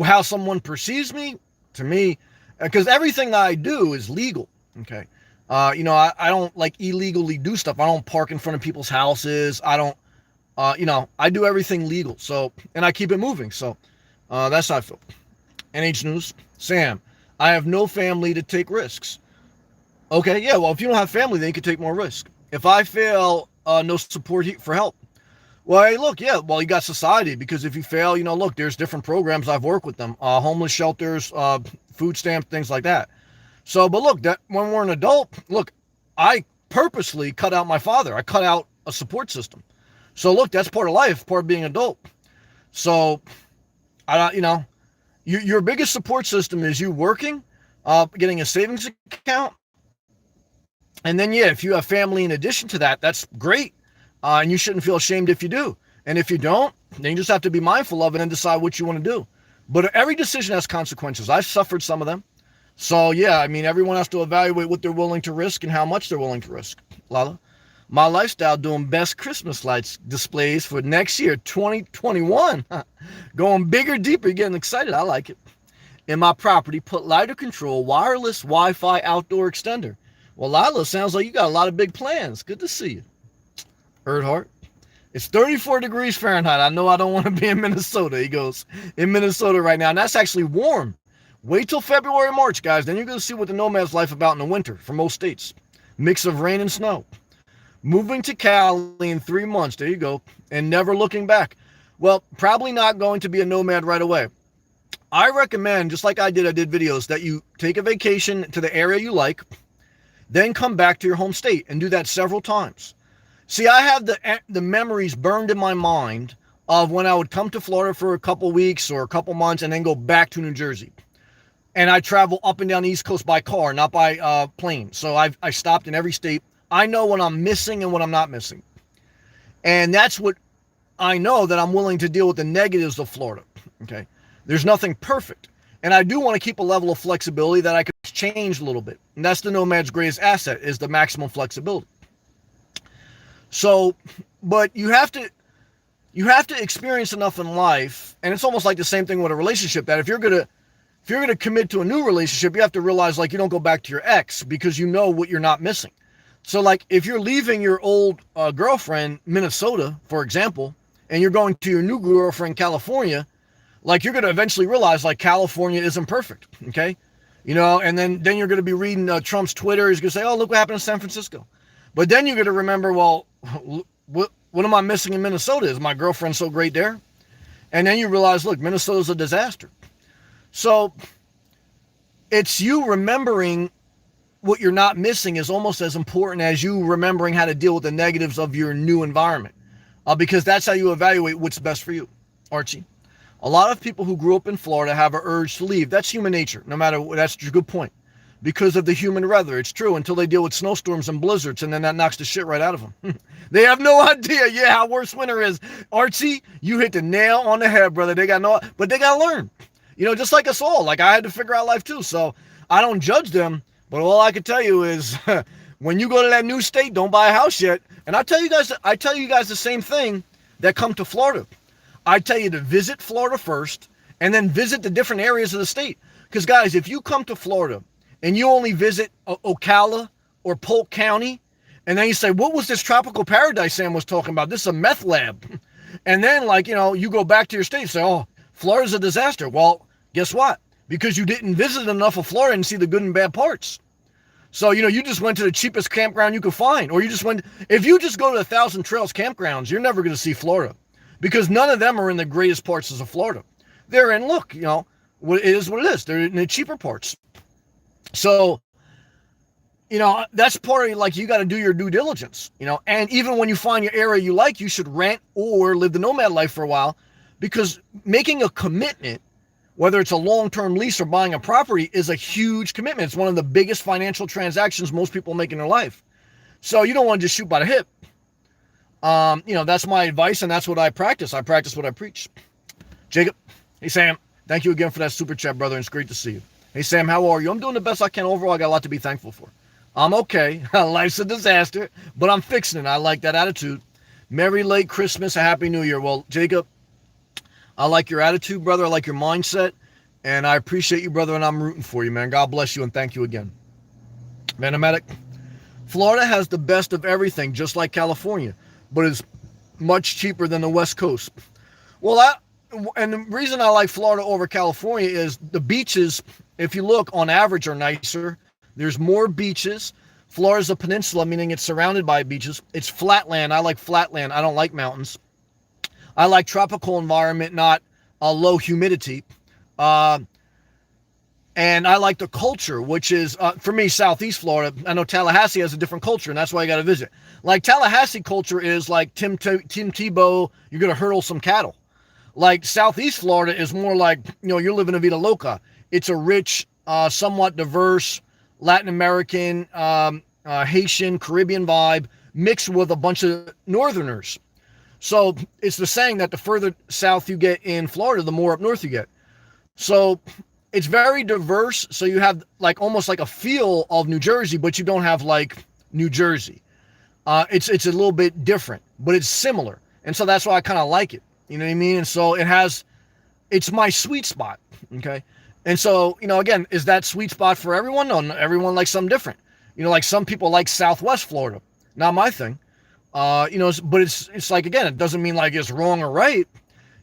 How someone perceives me, to me, because everything that I do is legal. Okay. I don't illegally do stuff. I don't park in front of people's houses. I don't, I do everything legal. So, and I keep it moving. So, that's how I feel. NH News, Sam, I have no family to take risks. Okay. Yeah. Well, if you don't have family, then you can take more risk. If I fail, no support for help. Well, hey, look, yeah, well, you got society, because if you fail, look, there's different programs. I've worked with them, homeless shelters, food stamps, things like that. So, but look, that when we're an adult, look, I purposely cut out my father. I cut out a support system. So look, that's part of life, part of being an adult. So, your biggest support system is you working, getting a savings account. And then, yeah, if you have family in addition to that, that's great. And you shouldn't feel ashamed if you do. And if you don't, then you just have to be mindful of it and decide what you want to do. But every decision has consequences. I've suffered some of them. So, yeah, I mean, everyone has to evaluate what they're willing to risk and how much they're willing to risk. Lala, my lifestyle doing best Christmas lights displays for next year, 2021. Going bigger, deeper, getting excited. I like it. In my property, put lighter control, wireless Wi-Fi outdoor extender. Well, Lila, sounds like you got a lot of big plans. Good to see you. Erdhart, it's 34 degrees Fahrenheit. I know I don't want to be in Minnesota. He goes, in Minnesota right now. And that's actually warm. Wait till February, March, guys. Then you're going to see what the Nomad's life about in the winter for most states. Mix of rain and snow. Moving to Cali in 3 months. There you go. And never looking back. Well, probably not going to be a nomad right away. I recommend, just like I did videos, that you take a vacation to the area you like, then come back to your home state and do that several times. See, I have the memories burned in my mind of when I would come to Florida for a couple weeks or a couple months and then go back to New Jersey. And I travel up and down the East Coast by car, not by plane. So I stopped in every state. I know what I'm missing and what I'm not missing. And that's what I know, that I'm willing to deal with the negatives of Florida. Okay. There's nothing perfect. And I do want to keep a level of flexibility that I can change a little bit. And that's the Nomad's greatest asset, is the maximum flexibility. So, but you have to experience enough in life, and it's almost like the same thing with a relationship, that if you're gonna commit to a new relationship, you have to realize, like, you don't go back to your ex, because you know what you're not missing. So, like, if you're leaving your old girlfriend, Minnesota, for example, and you're going to your new girlfriend, California, like, you're going to eventually realize, like, California isn't perfect, okay? You know, and then you're going to be reading Trump's Twitter. He's going to say, oh, look what happened in San Francisco. But then you're going to remember, well, what am I missing in Minnesota? Is my girlfriend so great there? And then you realize, look, Minnesota's a disaster. So it's you remembering what you're not missing is almost as important as you remembering how to deal with the negatives of your new environment, because that's how you evaluate what's best for you, Archie. A lot of people who grew up in Florida have an urge to leave. That's human nature, no matter what. That's a good point. Because of the human weather, it's true, until they deal with snowstorms and blizzards, and then that knocks the shit right out of them. They have no idea, how worse winter is. Archie, you hit the nail on the head, brother. But they got to learn. You know, just like us all. Like, I had to figure out life too, so I don't judge them. But all I can tell you is, when you go to that new state, don't buy a house yet. And I tell you guys the same thing that come to Florida. I tell you to visit Florida first, and then visit the different areas of the state. Because, guys, if you come to Florida and you only visit Ocala or Polk County, and then you say, what was this tropical paradise Sam was talking about? This is a meth lab. And then, like, you know, you go back to your state and say, oh, Florida's a disaster. Well, guess what? Because you didn't visit enough of Florida and see the good and bad parts. So, you know, you just went to the cheapest campground you could find. Or if you just go to 1,000 Trails campgrounds, you're never going to see Florida. Because none of them are in the greatest parts of Florida. They're in, look, you know, it is what it is. They're in the cheaper parts. So, you know, that's part of, like, you got to do your due diligence, you know. And even when you find your area you like, you should rent or live the nomad life for a while. Because making a commitment, whether it's a long-term lease or buying a property, is a huge commitment. It's one of the biggest financial transactions most people make in their life. So you don't want to just shoot by the hip. You know, that's my advice, and that's what I practice. I practice what I preach. Jacob, hey, Sam, thank you again for that super chat, brother. It's great to see you. Hey, Sam, how are you? I'm doing the best I can overall. I got a lot to be thankful for. I'm okay. Life's a disaster, but I'm fixing it. I like that attitude. Merry late Christmas, a Happy New Year. Well, Jacob, I like your attitude, brother. I like your mindset, and I appreciate you, brother, and I'm rooting for you, man. God bless you, and thank you again. Vanomatic, Florida has the best of everything, just like California, but it's much cheaper than the West Coast. Well, and the reason I like Florida over California is the beaches, if you look, on average, are nicer. There's more beaches. Florida's a peninsula, meaning it's surrounded by beaches. It's flatland. I like flatland. I don't like mountains. I like tropical environment, not low humidity. And I like the culture, which is, for me, Southeast Florida. I know Tallahassee has a different culture, and that's why I got to visit. Like, Tallahassee culture is like Tim Tebow, you're going to hurdle some cattle. Like, Southeast Florida is more like, you know, you're living a vida loca. It's a rich, somewhat diverse Latin American, Haitian, Caribbean vibe mixed with a bunch of Northerners. So it's the saying that the further south you get in Florida, the more up north you get. So it's very diverse. So you have like almost like a feel of New Jersey, but you don't have like New Jersey. It's a little bit different, but it's similar. And so that's why I kind of like it. You know what I mean? And so it's my sweet spot. Okay. And so, you know, again, is that sweet spot for everyone? No, everyone likes something different. You know, like some people like Southwest Florida. Not my thing. You know, but it's like, again, it doesn't mean like it's wrong or right.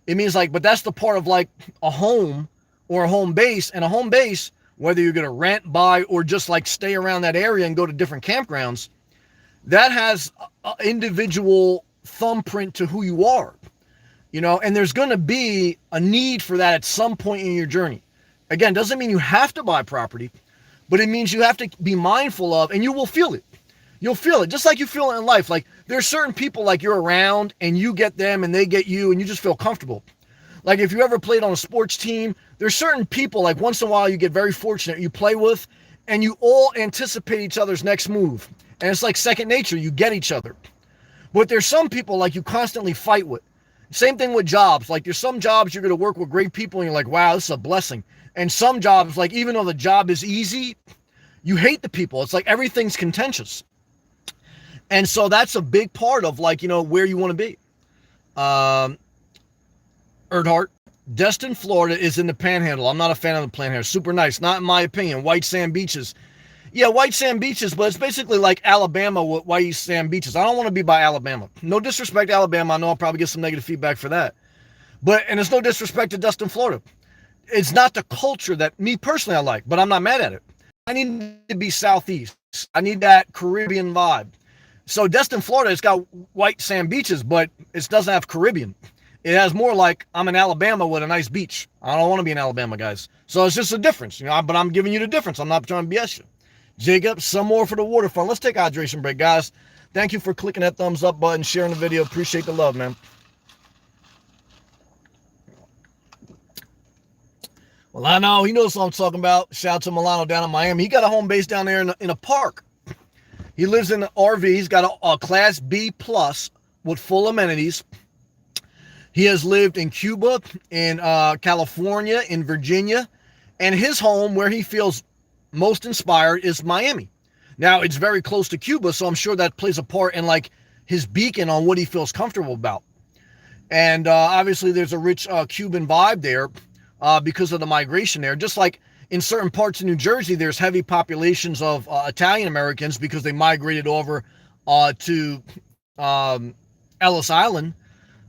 It means like, but that's the part of like a home or a home base. And a home base, whether you're going to rent, buy, or just like stay around that area and go to different campgrounds, that has an individual thumbprint to who you are. and there's going to be a need for that at some point in your journey. Again, doesn't mean you have to buy property, but it means you have to be mindful of, and you will feel it. You'll feel it just like you feel it in life. Like there's certain people like you're around and you get them and they get you and you just feel comfortable. Like if you ever played on a sports team, there's certain people like once in a while you get very fortunate you play with and you all anticipate each other's next move. And it's like second nature. You get each other. But there's some people like you constantly fight with. Same thing with jobs. Like there's some jobs you're going to work with great people and you're like, wow, this is a blessing. And some jobs, like even though the job is easy, you hate the people. It's like everything's contentious. And so that's a big part of like, where you want to be. Erdhart, Destin, Florida is in the Panhandle. I'm not a fan of the Panhandle. Super nice. Not in my opinion. White sand beaches. Yeah, white sand beaches, but it's basically like Alabama with white sand beaches. I don't want to be by Alabama. No disrespect to Alabama. I know I'll probably get some negative feedback for that. And it's no disrespect to Destin, Florida. It's not the culture that me personally I like, but I'm not mad at it. I need to be Southeast. I need that Caribbean vibe. So Destin, Florida, it's got white sand beaches, but it doesn't have Caribbean. It has more like I'm in Alabama with a nice beach. I don't want to be in Alabama, guys. So it's just a difference, but I'm giving you the difference. I'm not trying to BS you. Jacob, some more for the waterfront. Let's take a hydration break, guys. Thank you for clicking that thumbs up button, sharing the video. Appreciate the love, man. Well, I know. He knows what I'm talking about. Shout out to Milano down in Miami. He got a home base down there in a park. He lives in an RV. He's got a Class B plus with full amenities. He has lived in Cuba, in California, in Virginia. And his home, where he feels most inspired, is Miami. Now, it's very close to Cuba, so I'm sure that plays a part in like his beacon on what he feels comfortable about. And obviously, there's a rich Cuban vibe there because of the migration there. Just like in certain parts of New Jersey, there's heavy populations of Italian Americans because they migrated over to Ellis Island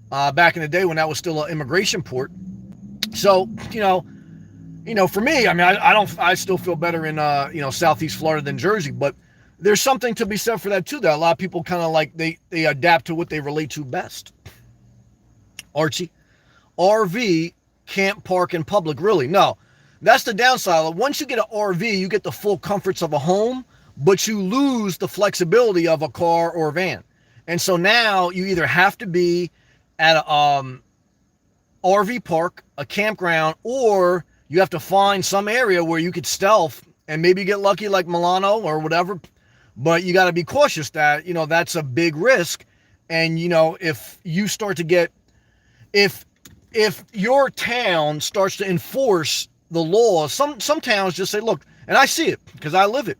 back in the day when that was still an immigration port. So, for me, I mean, I still feel better in, Southeast Florida than Jersey, but there's something to be said for that too, that a lot of people kind of like, they adapt to what they relate to best. Archie, RV can't park in public, really. No, that's the downside. Once you get an RV, you get the full comforts of a home, but you lose the flexibility of a car or a van. And so now you either have to be at a RV park, a campground, or you have to find some area where you could stealth and maybe get lucky like Milano or whatever. But you got to be cautious that, that's a big risk. And, if you start to get, if your town starts to enforce the laws, some towns just say, look, and I see it because I live it.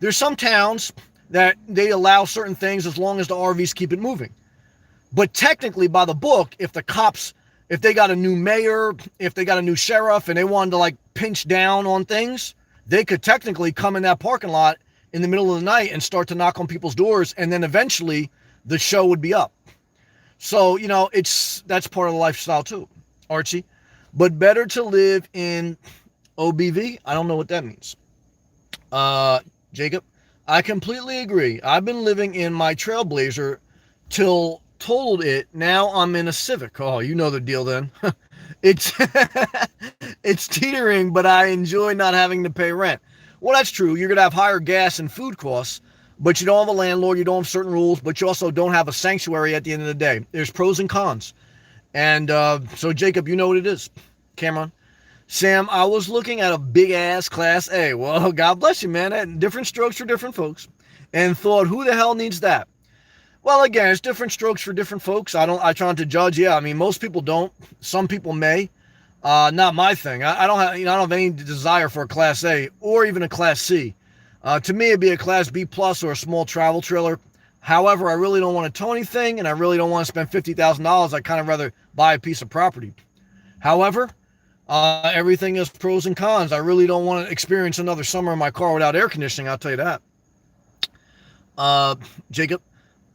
There's some towns that they allow certain things as long as the RVs keep it moving. But technically, by the book, if the cops, if they got a new mayor, if they got a new sheriff and they wanted to like pinch down on things, they could technically come in that parking lot in the middle of the night and start to knock on people's doors. And then eventually the show would be up. So, that's part of the lifestyle too, Archie. But better to live in OBV? I don't know what that means. Jacob, I completely agree. I've been living in my Trailblazer till totaled it. Now I'm in a Civic. Oh, you know the deal then. It's it's teetering, but I enjoy not having to pay rent. Well, that's true. You're going to have higher gas and food costs, but you don't have a landlord. You don't have certain rules, but you also don't have a sanctuary at the end of the day. There's pros and cons. And so, Jacob, you know what it is. Cameron. Sam, I was looking at a big-ass Class A. Well, God bless you, man. Different strokes for different folks. And thought, who the hell needs that? Well, again, it's different strokes for different folks. I try not to judge. Yeah, I mean, most people don't. Some people may. Not my thing. I don't have, I don't have any desire for a Class A or even a Class C. To me, it'd be a Class B plus or a small travel trailer. However, I really don't want to tow anything, and I really don't want to spend $50,000. I'd kind of rather buy a piece of property. However, everything is pros and cons. I really don't want to experience another summer in my car without air conditioning. I'll tell you that. Jacob,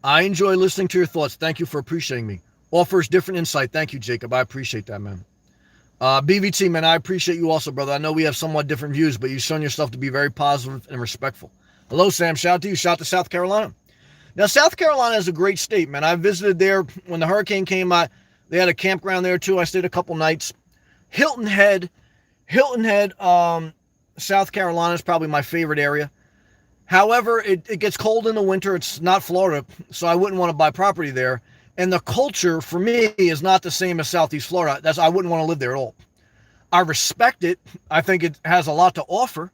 I enjoy listening to your thoughts. Thank you for appreciating me. Offers different insight. Thank you, Jacob. I appreciate that, man. BVT, man, I appreciate you also, brother. I know we have somewhat different views, but you've shown yourself to be very positive and respectful. Hello, Sam. Shout out to you. Shout out to South Carolina. Now, South Carolina is a great state, man. I visited there when the hurricane came. They had a campground there too. I stayed a couple nights. Hilton Head, Hilton Head, South Carolina is probably my favorite area. However, it gets cold in the winter. It's not Florida, so I wouldn't want to buy property there. And the culture for me is not the same as Southeast Florida. I wouldn't want to live there at all. I respect it. I think it has a lot to offer.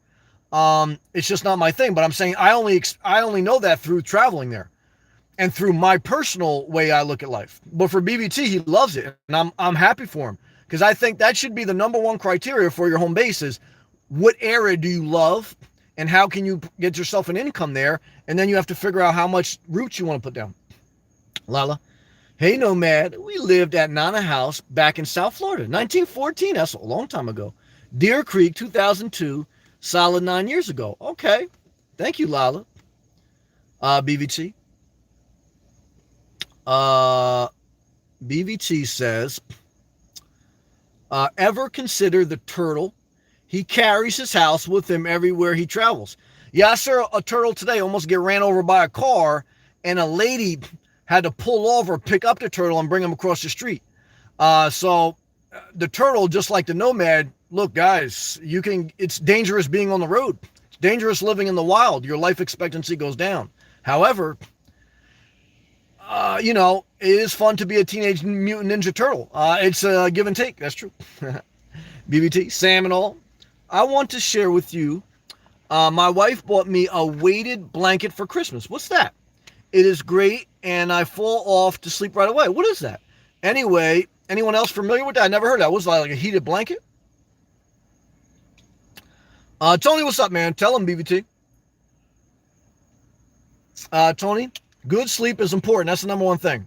It's just not my thing. But I'm saying I only know that through traveling there and through my personal way I look at life. But for BBT, he loves it, and I'm happy for him, because I think that should be the number one criteria for your home base is what area do you love and how can you get yourself an income there, and then you have to figure out how much roots you want to put down. Lala. Hey, Nomad, we lived at Nana House back in South Florida, 1914. That's a long time ago. Deer Creek, 2002, solid 9 years ago. Okay. Thank you, Lala. BVT. BVT says, ever consider the turtle? He carries his house with him everywhere he travels. Yeah, I saw a turtle today almost get ran over by a car, and a lady had to pull over, pick up the turtle, and bring him across the street. So the turtle, just like the Nomad, look, guys, it's dangerous being on the road. It's dangerous living in the wild. Your life expectancy goes down. However, it is fun to be a teenage mutant ninja turtle. It's a give and take. That's true. BBT, Sam and all. I want to share with you, my wife bought me a weighted blanket for Christmas. What's that? It is great, and I fall off to sleep right away. What is that? Anyway, anyone else familiar with that? I never heard that. Was it like a heated blanket? Tony, what's up, man? Tell him, BBT. Tony, good sleep is important. That's the number one thing.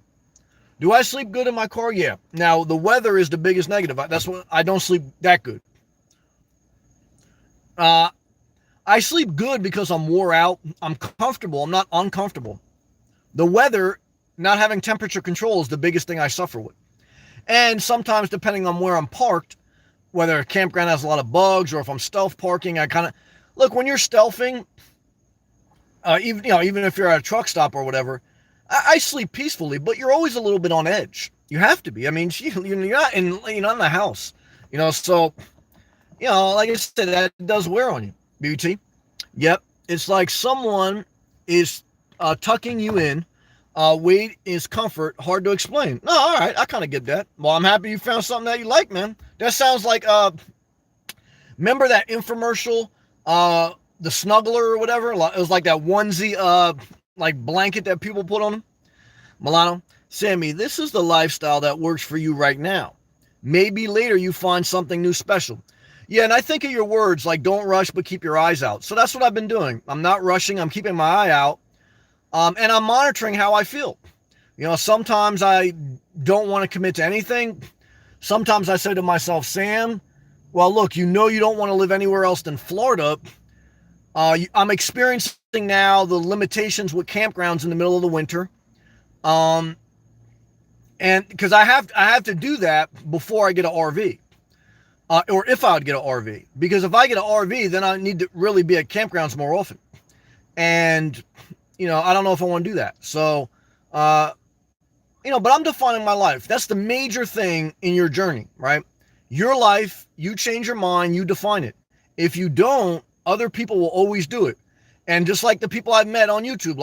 Do I sleep good in my car? Yeah. Now, the weather is the biggest negative. That's what I don't sleep that good. I sleep good because I'm wore out. I'm comfortable. I'm not uncomfortable. The weather, not having temperature control, is the biggest thing I suffer with. And sometimes, depending on where I'm parked, whether a campground has a lot of bugs or if I'm stealth parking, I kind of look, when you're stealthing, even if you're at a truck stop or whatever, I sleep peacefully, but you're always a little bit on edge. You have to be. I mean, you're not in the house, so, like I said, that does wear on you. BT. Yep. It's like someone is tucking you in. Weight is comfort. Hard to explain. No, all right. I kind of get that. Well, I'm happy you found something that you like, man. That sounds like, remember that infomercial, the Snuggler or whatever? It was like that onesie, like blanket that people put on them. Milano, Sammy, this is the lifestyle that works for you right now. Maybe later you find something new special. Yeah, and I think of your words like don't rush, but keep your eyes out. So that's what I've been doing. I'm not rushing. I'm keeping my eye out. And I'm monitoring how I feel. Sometimes I don't want to commit to anything. Sometimes I say to myself, Sam, well, look, you don't want to live anywhere else than Florida. I'm experiencing now the limitations with campgrounds in the middle of the winter. And because I have to do that before I get an RV. Or if I would get an RV. Because if I get an RV, then I need to really be at campgrounds more often. And, I don't know if I want to do that. So, but I'm defining my life. That's the major thing in your journey, right? Your life, you change your mind, you define it. If you don't, other people will always do it. And just like the people I've met on YouTube,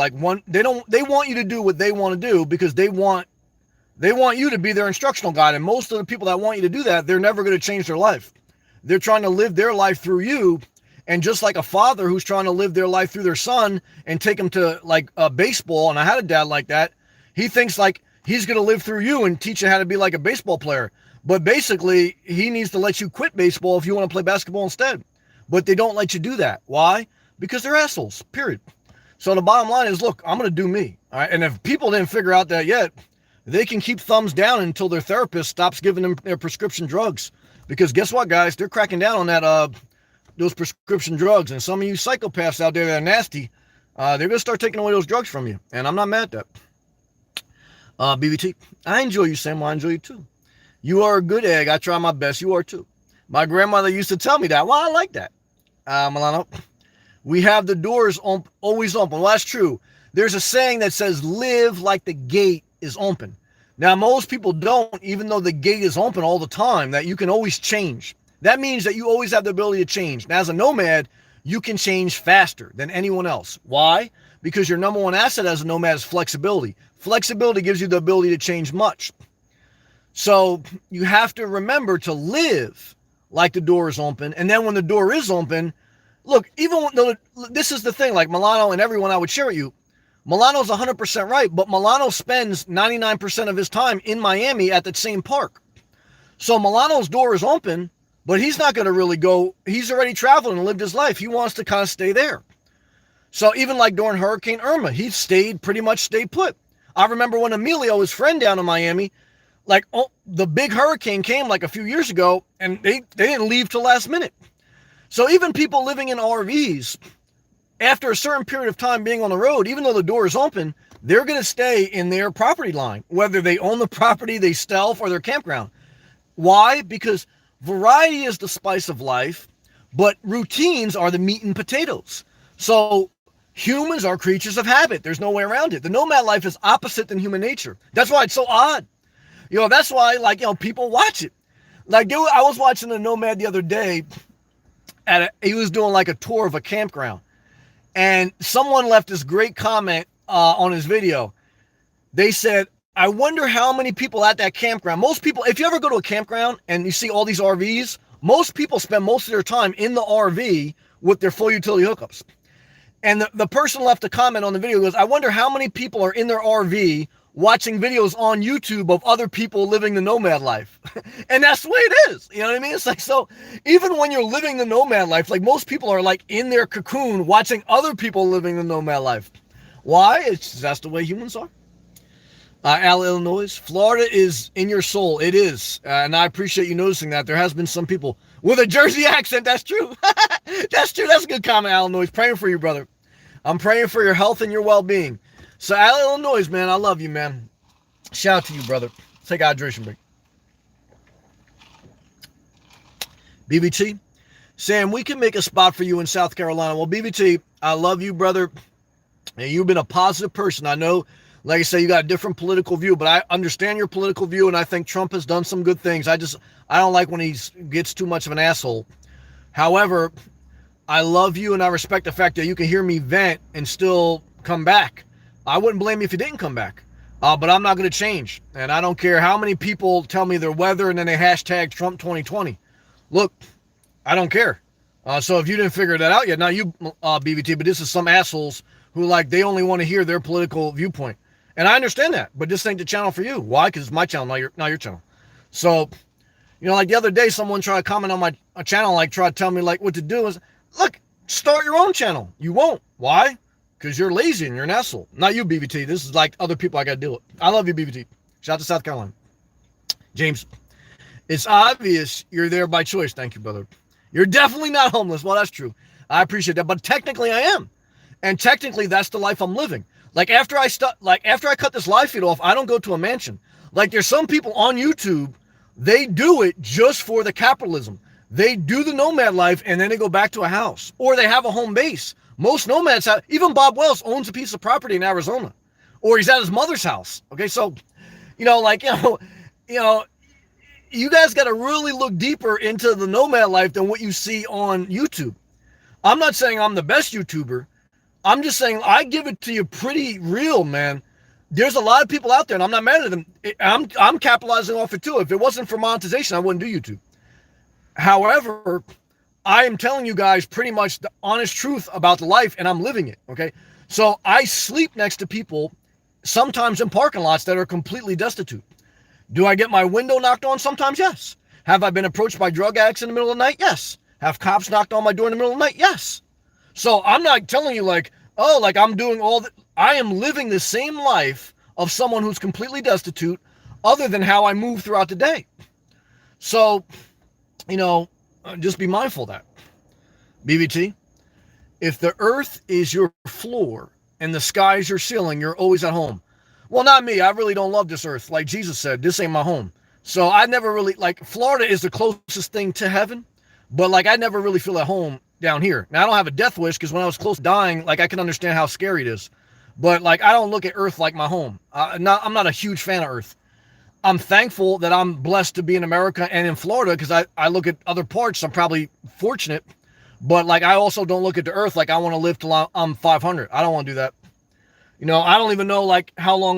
they want you to do what they want to do because they want you to be their instructional guide. And most of the people that want you to do that, they're never going to change their life. They're trying to live their life through you. And just like a father who's trying to live their life through their son and take him to baseball, and I had a dad like that, he thinks like he's going to live through you and teach you how to be like a baseball player. But basically, he needs to let you quit baseball if you want to play basketball instead. But they don't let you do that. Why? Because they're assholes, period. So the bottom line is, look, I'm going to do me. All right? And if people didn't figure out that yet, they can keep thumbs down until their therapist stops giving them their prescription drugs. Because guess what, guys? They're cracking down on that those prescription drugs. And some of you psychopaths out there that are nasty, they're going to start taking away those drugs from you. And I'm not mad at that. BBT, I enjoy you, Sam. I enjoy you too. You are a good egg. I try my best. You are too. My grandmother used to tell me that. Well, I like that. Milano, we have the doors always open. Well, that's true. There's a saying that says, live like the gate is open. Now, most people don't, even though the gate is open all the time, that you can always change. That means that you always have the ability to change. Now, as a nomad, you can change faster than anyone else. Why? Because your number one asset as a nomad is flexibility. Flexibility gives you the ability to change much. So you have to remember to live like the door is open. And then when the door is open, look, even though this is the thing, like Milano and everyone I would share with you, Milano's 100% right, but Milano spends 99% of his time in Miami at that same park. So Milano's door is open, but he's not going to really go. He's already traveled and lived his life. He wants to kind of stay there. So even like during Hurricane Irma, he pretty much stayed put. I remember when Emilio, his friend down in Miami, like the big hurricane came like a few years ago, and they didn't leave till last minute. So even people living in RVs, after a certain period of time being on the road, even though the door is open, they're going to stay in their property line, whether they own the property, they stealth, or their campground. Why? Because variety is the spice of life, but routines are the meat and potatoes. So humans are creatures of habit. There's no way around it. The nomad life is opposite than human nature. That's why it's so odd. That's why, people watch it. Like, dude, I was watching a nomad the other day. He was doing like a tour of a campground. And someone left this great comment on his video. They said, I wonder how many people at that campground. Most people, if you ever go to a campground and you see all these RVs, most people spend most of their time in the RV with their full utility hookups. And the person left a comment on the video, goes, I wonder how many people are in their RV watching videos on YouTube of other people living the nomad life. And that's the way it is. You know what I mean? It's like, so even when you're living the nomad life, like most people are like in their cocoon watching other people living the nomad life. Why? That's the way humans are. Illinois, Florida is in your soul. It is. And I appreciate you noticing that. There has been some people with a Jersey accent. That's true. That's true. That's a good comment, Illinois. Praying for you, brother. I'm praying for your health and your well-being. So, Illinois, man, I love you, man. Shout out to you, brother. Take a hydration break. BBT, Sam, we can make a spot for you in South Carolina. Well, BBT, I love you, brother. And you've been a positive person. I know, like I say, you got a different political view, but I understand your political view, and I think Trump has done some good things. I don't like when he gets too much of an asshole. However, I love you, and I respect the fact that you can hear me vent and still come back. I wouldn't blame you if you didn't come back, but I'm not going to change. And I don't care how many people tell me their weather and then they hashtag Trump 2020. Look, I don't care. So if you didn't figure that out yet, now you, BBT, but this is some assholes who they only want to hear their political viewpoint. And I understand that, but this ain't the channel for you. Why? Because it's my channel, not your channel. So, like the other day, someone tried to comment on my channel, tried to tell me what to do. Is look, start your own channel. You won't. Why? Because you're lazy and you're an asshole. Not you, BBT. This is other people I got to deal with. I love you, BBT. Shout out to South Carolina. James, it's obvious you're there by choice. Thank you, brother. You're definitely not homeless. Well, that's true. I appreciate that. But technically I am. And technically that's the life I'm living. After I cut this live feed off, I don't go to a mansion. There's some people on YouTube, they do it just for the capitalism. They do the nomad life and then they go back to a house. Or they have a home base. Most nomads have, even Bob Wells owns a piece of property in Arizona, or he's at his mother's house. Okay. So, you guys got to really look deeper into the nomad life than what you see on YouTube. I'm not saying I'm the best YouTuber. I'm just saying I give it to you pretty real, man. There's a lot of people out there and I'm not mad at them. I'm capitalizing off it too. If it wasn't for monetization, I wouldn't do YouTube. However, I am telling you guys pretty much the honest truth about the life, and I'm living it, okay? So I sleep next to people, sometimes in parking lots that are completely destitute. Do I get my window knocked on? Sometimes, yes. Have I been approached by drug addicts in the middle of the night? Yes. Have cops knocked on my door in the middle of the night? Yes. So I'm not telling you I'm doing all that. I am living the same life of someone who's completely destitute, other than how I move throughout the day. So, just be mindful of that. BBT, if the earth is your floor and the sky is your ceiling, you're always at home. Well, not me. I really don't love this earth. Like Jesus said, this ain't my home. So I never really, Florida is the closest thing to heaven, but I never really feel at home down here. Now, I don't have a death wish because when I was close to dying, I can understand how scary it is. But I don't look at earth like my home. I'm not a huge fan of earth. I'm thankful that I'm blessed to be in America and in Florida, because I look at other parts. I'm probably fortunate, but like I also don't look at the earth like I want to live till I'm 500. I don't want to do that. I don't even know like how long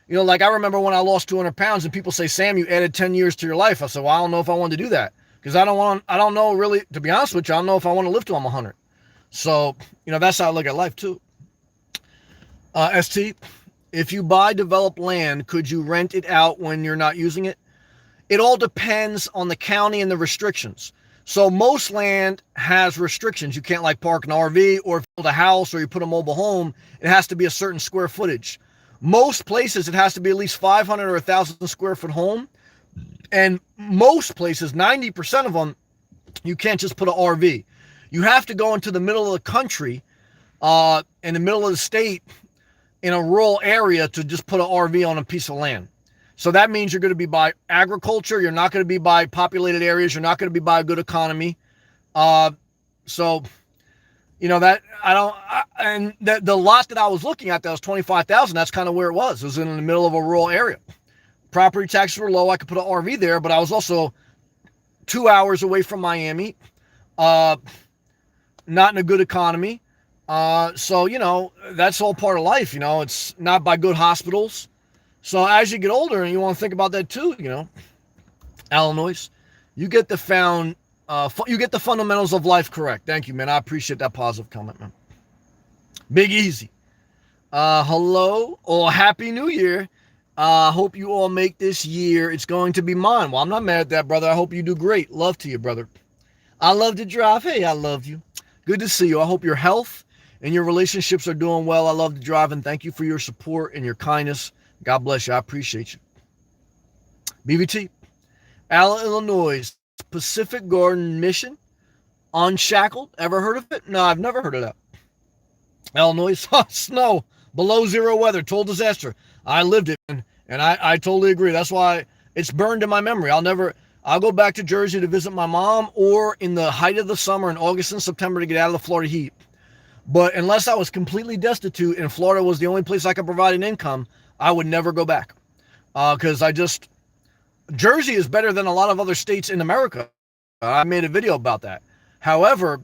like I remember when I lost 200 pounds and people say, Sam, you added 10 years to your life. I said, well, I don't know if I want to do that, because I don't know really, to be honest with you, I don't know if I want to live till I'm 100. So, that's how I look at life too. ST, if you buy developed land, could you rent it out when you're not using it? It all depends on the county and the restrictions. So most land has restrictions. You can't like park an RV, or if you build a house or you put a mobile home, it has to be a certain square footage. Most places, it has to be at least 500 or 1,000 square foot home. And most places, 90% of them, you can't just put an RV. You have to go into the middle of the country, in the middle of the state, in a rural area, to just put an RV on a piece of land. So that means you're going to be by agriculture. You're not going to be by populated areas. You're not going to be by a good economy. So, that and the lot that I was looking at, that was 25,000. That's kind of where it was. It was in the middle of a rural area. Property taxes were low. I could put an RV there, but I was also 2 hours away from Miami. Not in a good economy. So, that's all part of life. It's not by good hospitals. So as you get older, and you want to think about that too, Illinois, you get the fundamentals of life correct. Thank you, man. I appreciate that positive comment, man. Big Easy. Hello or Happy New Year. Hope you all make this year. It's going to be mine. Well, I'm not mad at that, brother. I hope you do great. Love to you, brother. I love to drive. Hey, I love you. Good to see you. I hope your health and your relationships are doing well. I love to drive, and thank you for your support and your kindness. God bless you. I appreciate you. BBT. Allen, Illinois. Pacific Garden Mission. Unshackled. Ever heard of it? No, I've never heard of that. Illinois. Snow. Below zero weather. Total disaster. I lived it, and I totally agree. That's why it's burned in my memory. I'll go back to Jersey to visit my mom, or in the height of the summer in August and September to get out of the Florida heat. But unless I was completely destitute and Florida was the only place I could provide an income, I would never go back. Because Jersey is better than a lot of other states in America. I made a video about that. However,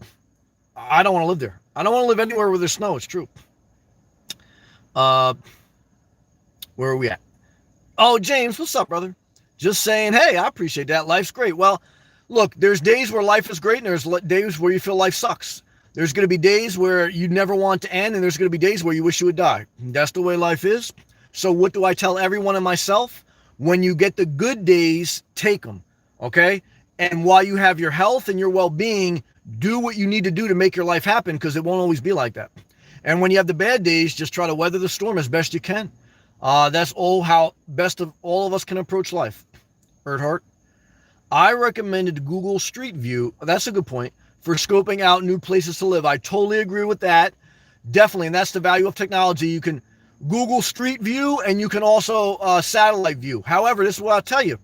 I don't want to live there. I don't want to live anywhere where there's snow. It's true. Where are we at? Oh, James, what's up, brother? Just saying, hey, I appreciate that. Life's great. Well, look, there's days where life is great, and there's days where you feel life sucks. There's going to be days where you never want to end, and there's going to be days where you wish you would die. That's the way life is. So what do I tell everyone and myself? When you get the good days, take them, okay? And while you have your health and your well-being, do what you need to do to make your life happen, because it won't always be like that. And when you have the bad days, just try to weather the storm as best you can. That's how best of all of us can approach life. Earthheart. I recommended Google Street View. That's a good point. For scoping out new places to live. I totally agree with that. Definitely. And that's the value of technology. You can Google Street View, and you can also satellite view. However, this is what I'll tell you.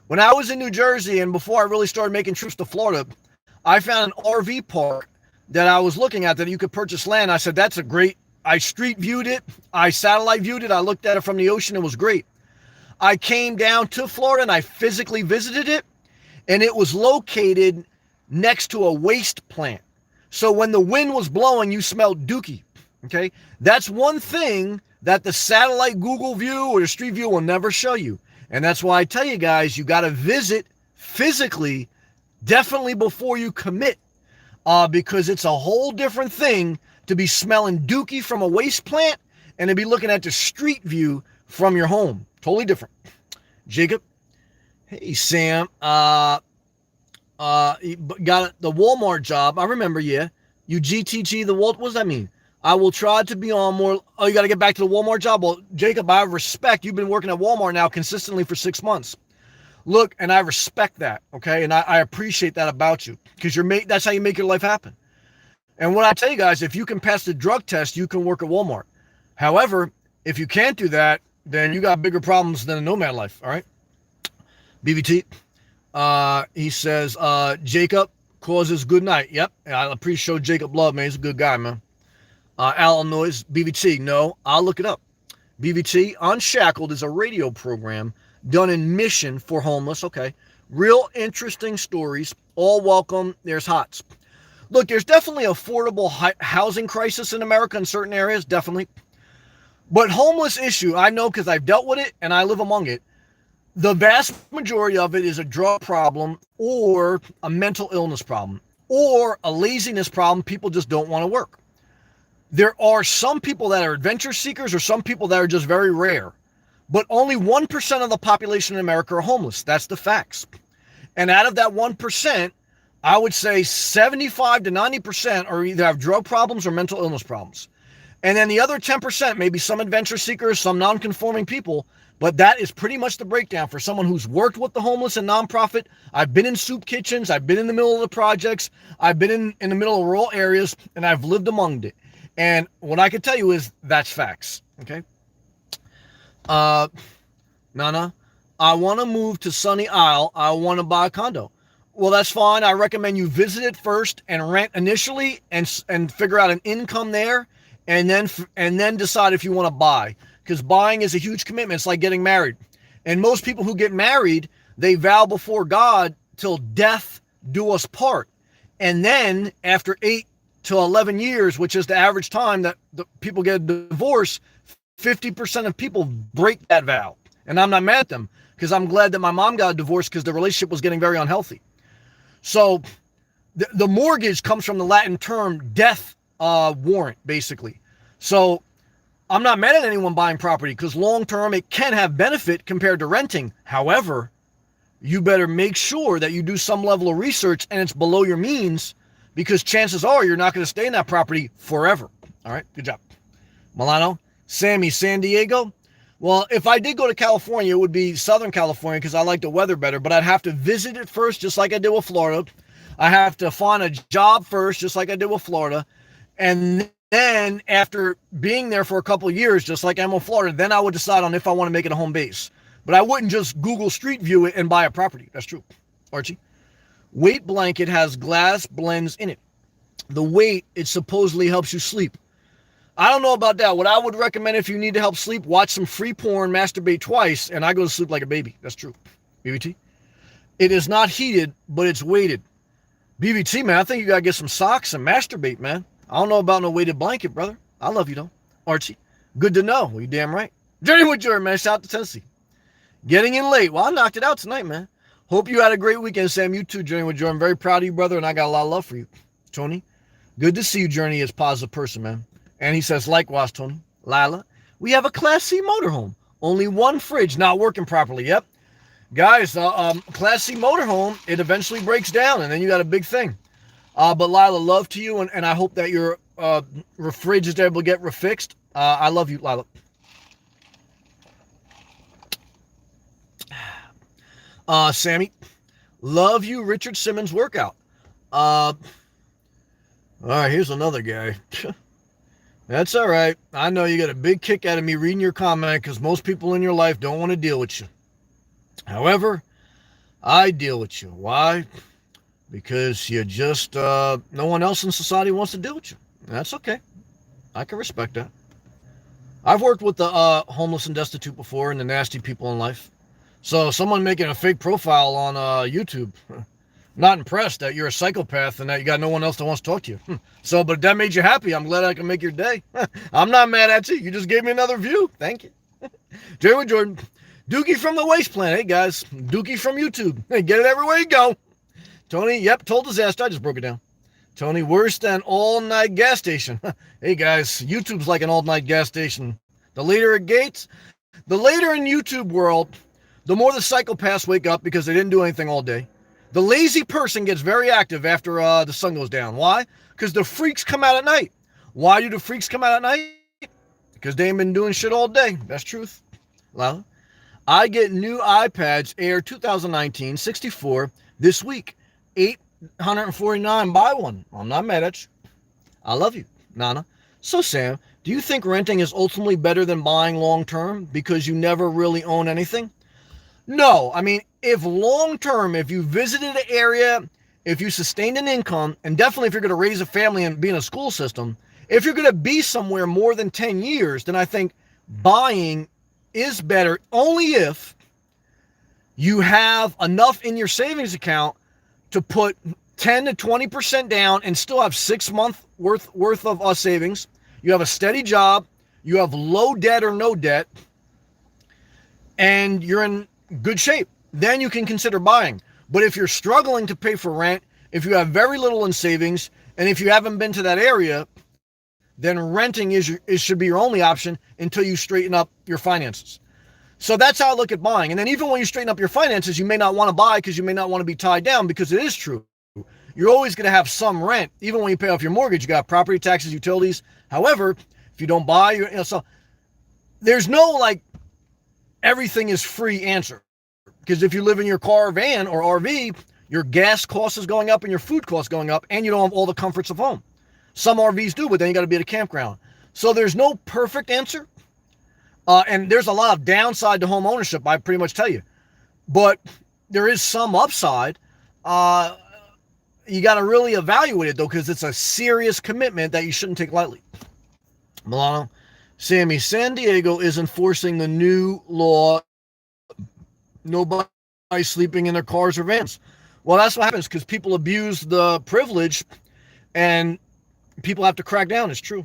When I was in New Jersey, and before I really started making trips to Florida, I found an RV park that I was looking at that you could purchase land. I said, that's a great, I street viewed it. I satellite viewed it. I looked at it from the ocean. It was great. I came down to Florida and I physically visited it, and it was located next to a waste plant. So when the wind was blowing, you smelled dookie. Okay. That's one thing that the satellite Google view or the street view will never show you. And that's why I tell you guys, you got to visit physically, definitely before you commit, because it's a whole different thing to be smelling dookie from a waste plant and to be looking at the street view from your home. Totally different. Jacob. Hey, Sam. Got the Walmart job. I remember, yeah. You GTG the Walt. What does that mean? I will try to be on more. Oh, you got to get back to the Walmart job. Well, Jacob, I respect. You've been working at Walmart now consistently for 6 months. Look, and I respect that. Okay. And I appreciate that about you, because that's how you make your life happen. And what I tell you guys, if you can pass the drug test, you can work at Walmart. However, if you can't do that, then you got bigger problems than a nomad life. All right. BBT. He says, Jacob causes good night. Yep. I appreciate Jacob love, man. He's a good guy, man. Illinois, BBT. No, I'll look it up. BBT Unshackled is a radio program done in Mission for homeless. Okay. Real interesting stories. All welcome. There's HOTS. Look, there's definitely affordable housing crisis in America in certain areas, definitely. But homeless issue, I know because I've dealt with it and I live among it. The vast majority of it is a drug problem or a mental illness problem or a laziness problem. People just don't want to work. There are some people that are adventure seekers or some people that are just very rare. But only 1% of the population in America are homeless. That's the facts. And out of that 1%, I would say 75 to 90% are either have drug problems or mental illness problems. And then the other 10%, maybe some adventure seekers, some non-conforming people, but that is pretty much the breakdown for someone who's worked with the homeless and nonprofit. I've been in soup kitchens, I've been in the middle of the projects, I've been in the middle of rural areas, and I've lived among it. And what I can tell you is that's facts, okay? Nana, I want to move to Sunny Isle. I want to buy a condo. Well, that's fine. I recommend you visit it first and rent initially and figure out an income there and then decide if you want to buy, because buying is a huge commitment. It's like getting married. And most people who get married, they vow before God till death do us part. And then after 8 to 11 years, which is the average time that the people get a divorce, 50% of people break that vow. And I'm not mad at them because I'm glad that my mom got a divorce because the relationship was getting very unhealthy. So the mortgage comes from the Latin term death warrant, basically. So I'm not mad at anyone buying property because long term it can have benefit compared to renting. However, you better make sure that you do some level of research and it's below your means, because chances are you're not going to stay in that property forever. All right, good job. Milano, Sammy, San Diego. Well, if I did go to California, it would be Southern California because I like the weather better, but I'd have to visit it first, just like I did with Florida. I have to find a job first, just like I did with Florida. And then after being there for a couple of years, just like I'm in Florida, then I would decide on if I want to make it a home base. But I wouldn't just Google Street View it and buy a property. That's true. Archie. Weight blanket has glass blends in it. The weight, it supposedly helps you sleep. I don't know about that. What I would recommend if you need to help sleep, watch some free porn, masturbate twice, and I go to sleep like a baby. That's true. BBT. It is not heated, but it's weighted. BBT, man, I think you got to get some socks and masturbate, man. I don't know about no weighted blanket, brother. I love you, though. Archie. Good to know. Well, you damn right. Journey with Jordan, man. Shout out to Tennessee. Getting in late. Well, I knocked it out tonight, man. Hope you had a great weekend, Sam. You too, Journey with Jordan. Very proud of you, brother, and I got a lot of love for you. Tony, good to see you, Journey, as a positive person, man. And he says, likewise, Tony. Lila, we have a Class C motorhome. Only one fridge not working properly. Yep. Guys, Class C motorhome, it eventually breaks down, and then you got a big thing. But Lila, love to you, and I hope that your fridge is able to get refixed. I love you, Lila. Sammy, love you, Richard Simmons workout. All right, here's another guy. That's all right. I know you got a big kick out of me reading your comment because most people in your life don't want to deal with you. However, I deal with you. Why? Because you just, no one else in society wants to deal with you. That's okay. I can respect that. I've worked with the homeless and destitute before and the nasty people in life. So someone making a fake profile on YouTube, not impressed that you're a psychopath and that you got no one else that wants to talk to you. So, but if that made you happy, I'm glad I can make your day. I'm not mad at you. You just gave me another view. Thank you. Jerry with Jordan. Dookie from the Waste Planet. Hey, guys. Dookie from YouTube. Hey, get it everywhere you go. Tony, yep, total disaster. I just broke it down. Tony, worse than all-night gas station. Hey, guys, YouTube's like an all-night gas station. The later it gets, the later in YouTube world, the more the psychopaths wake up because they didn't do anything all day. The lazy person gets very active after the sun goes down. Why? Because the freaks come out at night. Why do the freaks come out at night? Because they ain't been doing shit all day. That's truth. Well, I get new iPads Air 2019 64 this week. $849 buy one. I'm not mad at you. I love you, Nana. So, Sam, do you think renting is ultimately better than buying long term because you never really own anything? No, I mean, if long term, if you visited an area, if you sustained an income, and definitely if you're going to raise a family and be in a school system, if you're going to be somewhere more than 10 years, then I think buying is better only if you have enough in your savings account to put 10 to 20% down and still have 6 months worth of savings. You have a steady job, you have low debt or no debt, and you're in good shape. Then you can consider buying. But if you're struggling to pay for rent, if you have very little in savings, and if you haven't been to that area, then renting should be your only option until you straighten up your finances. So that's how I look at buying. And then even when you straighten up your finances, you may not want to buy because you may not want to be tied down, because it is true. You're always going to have some rent. Even when you pay off your mortgage, you got property taxes, utilities. However, if you don't buy, so there's no like everything is free answer. Because if you live in your car, van, or RV, your gas cost is going up and your food cost going up, and you don't have all the comforts of home. Some RVs do, but then you got to be at a campground. So there's no perfect answer. And there's a lot of downside to home ownership, I pretty much tell you. But there is some upside. You got to really evaluate it, though, because it's a serious commitment that you shouldn't take lightly. Milano, Sammy, San Diego is enforcing the new law. Nobody sleeping in their cars or vans. Well, that's what happens because people abuse the privilege and people have to crack down. It's true.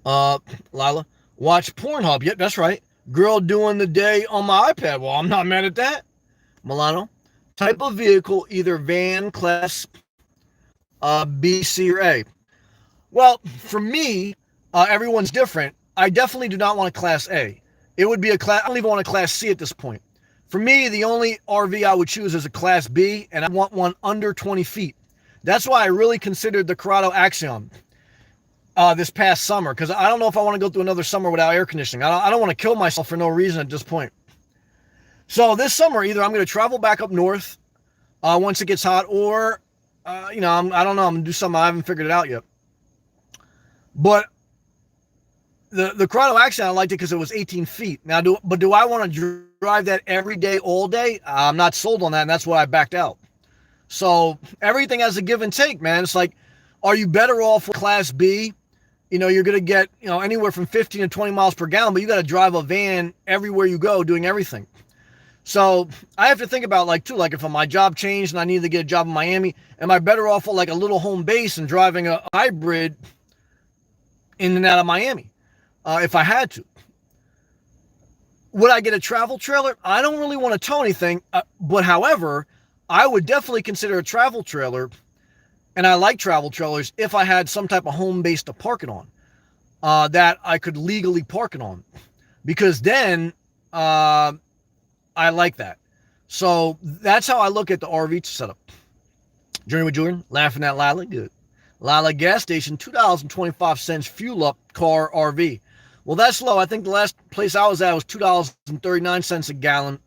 Lila, watch Pornhub. Yep, that's right. Girl doing the day on my iPad. Well, I'm not mad at that. Milano, type of vehicle, either van, class B, C, or A. Well, for me, everyone's different. I definitely do not want a class A. It would be a class, I don't even want a class C at this point. For me, the only RV I would choose is a class B, and I want one under 20 feet. That's why I really considered the Corrado Axion this past summer, because I don't know if I want to go through another summer without air conditioning. I don't want to kill myself for no reason at this point. So this summer, either I'm going to travel back up north once it gets hot, or, I don't know, I'm going to do something. I haven't figured it out yet. But the Corrado Axion, I liked it because it was 18 feet. Now, do I want to drive that every day, all day? I'm not sold on that, and that's why I backed out. So everything has a give and take, man. It's like, are you better off with Class B? You're going to get, anywhere from 15 to 20 miles per gallon, but you got to drive a van everywhere you go, doing everything. So I have to think about, if my job changed and I needed to get a job in Miami, am I better off with like a little home base and driving a hybrid in and out of Miami if I had to? Would I get a travel trailer? I don't really want to tow anything, but however, I would definitely consider a travel trailer, and I like travel trailers, if I had some type of home base to park it on, that I could legally park it on, because then I like that. So that's how I look at the RV setup. Journey with Jordan, laughing at Lila, good. Lila gas station, $2.25 fuel up car RV. Well, that's low. I think the last place I was at was $2.39 a gallon.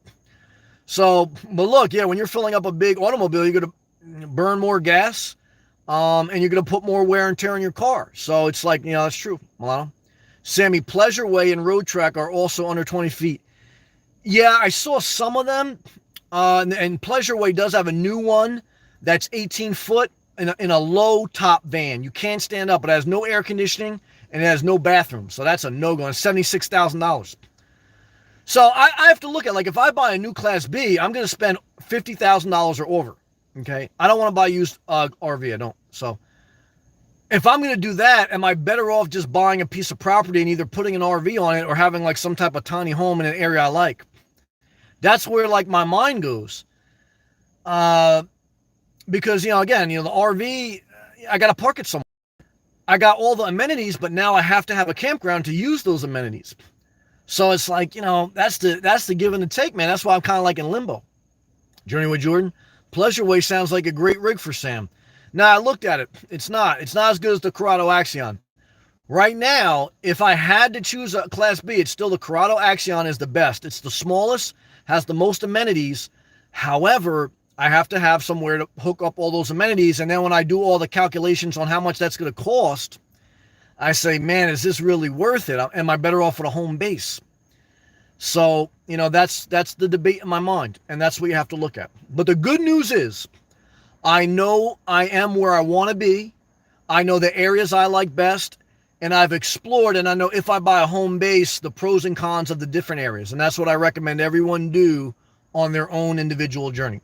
So, but look, yeah, when you're filling up a big automobile, you're going to burn more gas, and you're going to put more wear and tear on your car. So it's like, that's true, Milano. Sammy, Pleasure Way and Road Track are also under 20 feet. Yeah, I saw some of them, and Pleasure Way does have a new one that's 18 foot in a low top van. You can't stand up. It has no air conditioning, and it has no bathroom. So that's a no-go. It's $76,000. So I have to look at, if I buy a new Class B, I'm going to spend $50,000 or over, okay? I don't want to buy used RV. I don't. So if I'm going to do that, am I better off just buying a piece of property and either putting an RV on it or having, some type of tiny home in an area I like? That's where, my mind goes. Because, again, the RV, I got to park it somewhere. I got all the amenities, but now I have to have a campground to use those amenities. So it's like, that's the give and the take, man. That's why I'm kind of in limbo. Journey with Jordan, Pleasure Way sounds like a great rig for Sam. Now, I looked at it. It's not as good as the Corrado Axion. Right now, if I had to choose a Class B, it's still the Corrado Axion is the best. It's the smallest, has the most amenities. However, I have to have somewhere to hook up all those amenities. And then when I do all the calculations on how much that's going to cost, I say, man, is this really worth it? Am I better off with a home base? So, that's the debate in my mind, and that's what you have to look at. But the good news is, I know I am where I want to be. I know the areas I like best, and I've explored, and I know if I buy a home base, the pros and cons of the different areas. And that's what I recommend everyone do on their own individual journey.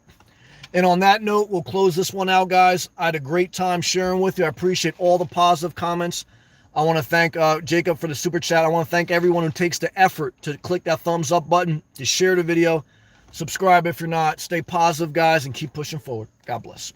And on that note, we'll close this one out, guys. I had a great time sharing with you. I appreciate all the positive comments. I want to thank Jacob for the super chat. I want to thank everyone who takes the effort to click that thumbs up button, to share the video, subscribe if you're not. Stay positive, guys, and keep pushing forward. God bless.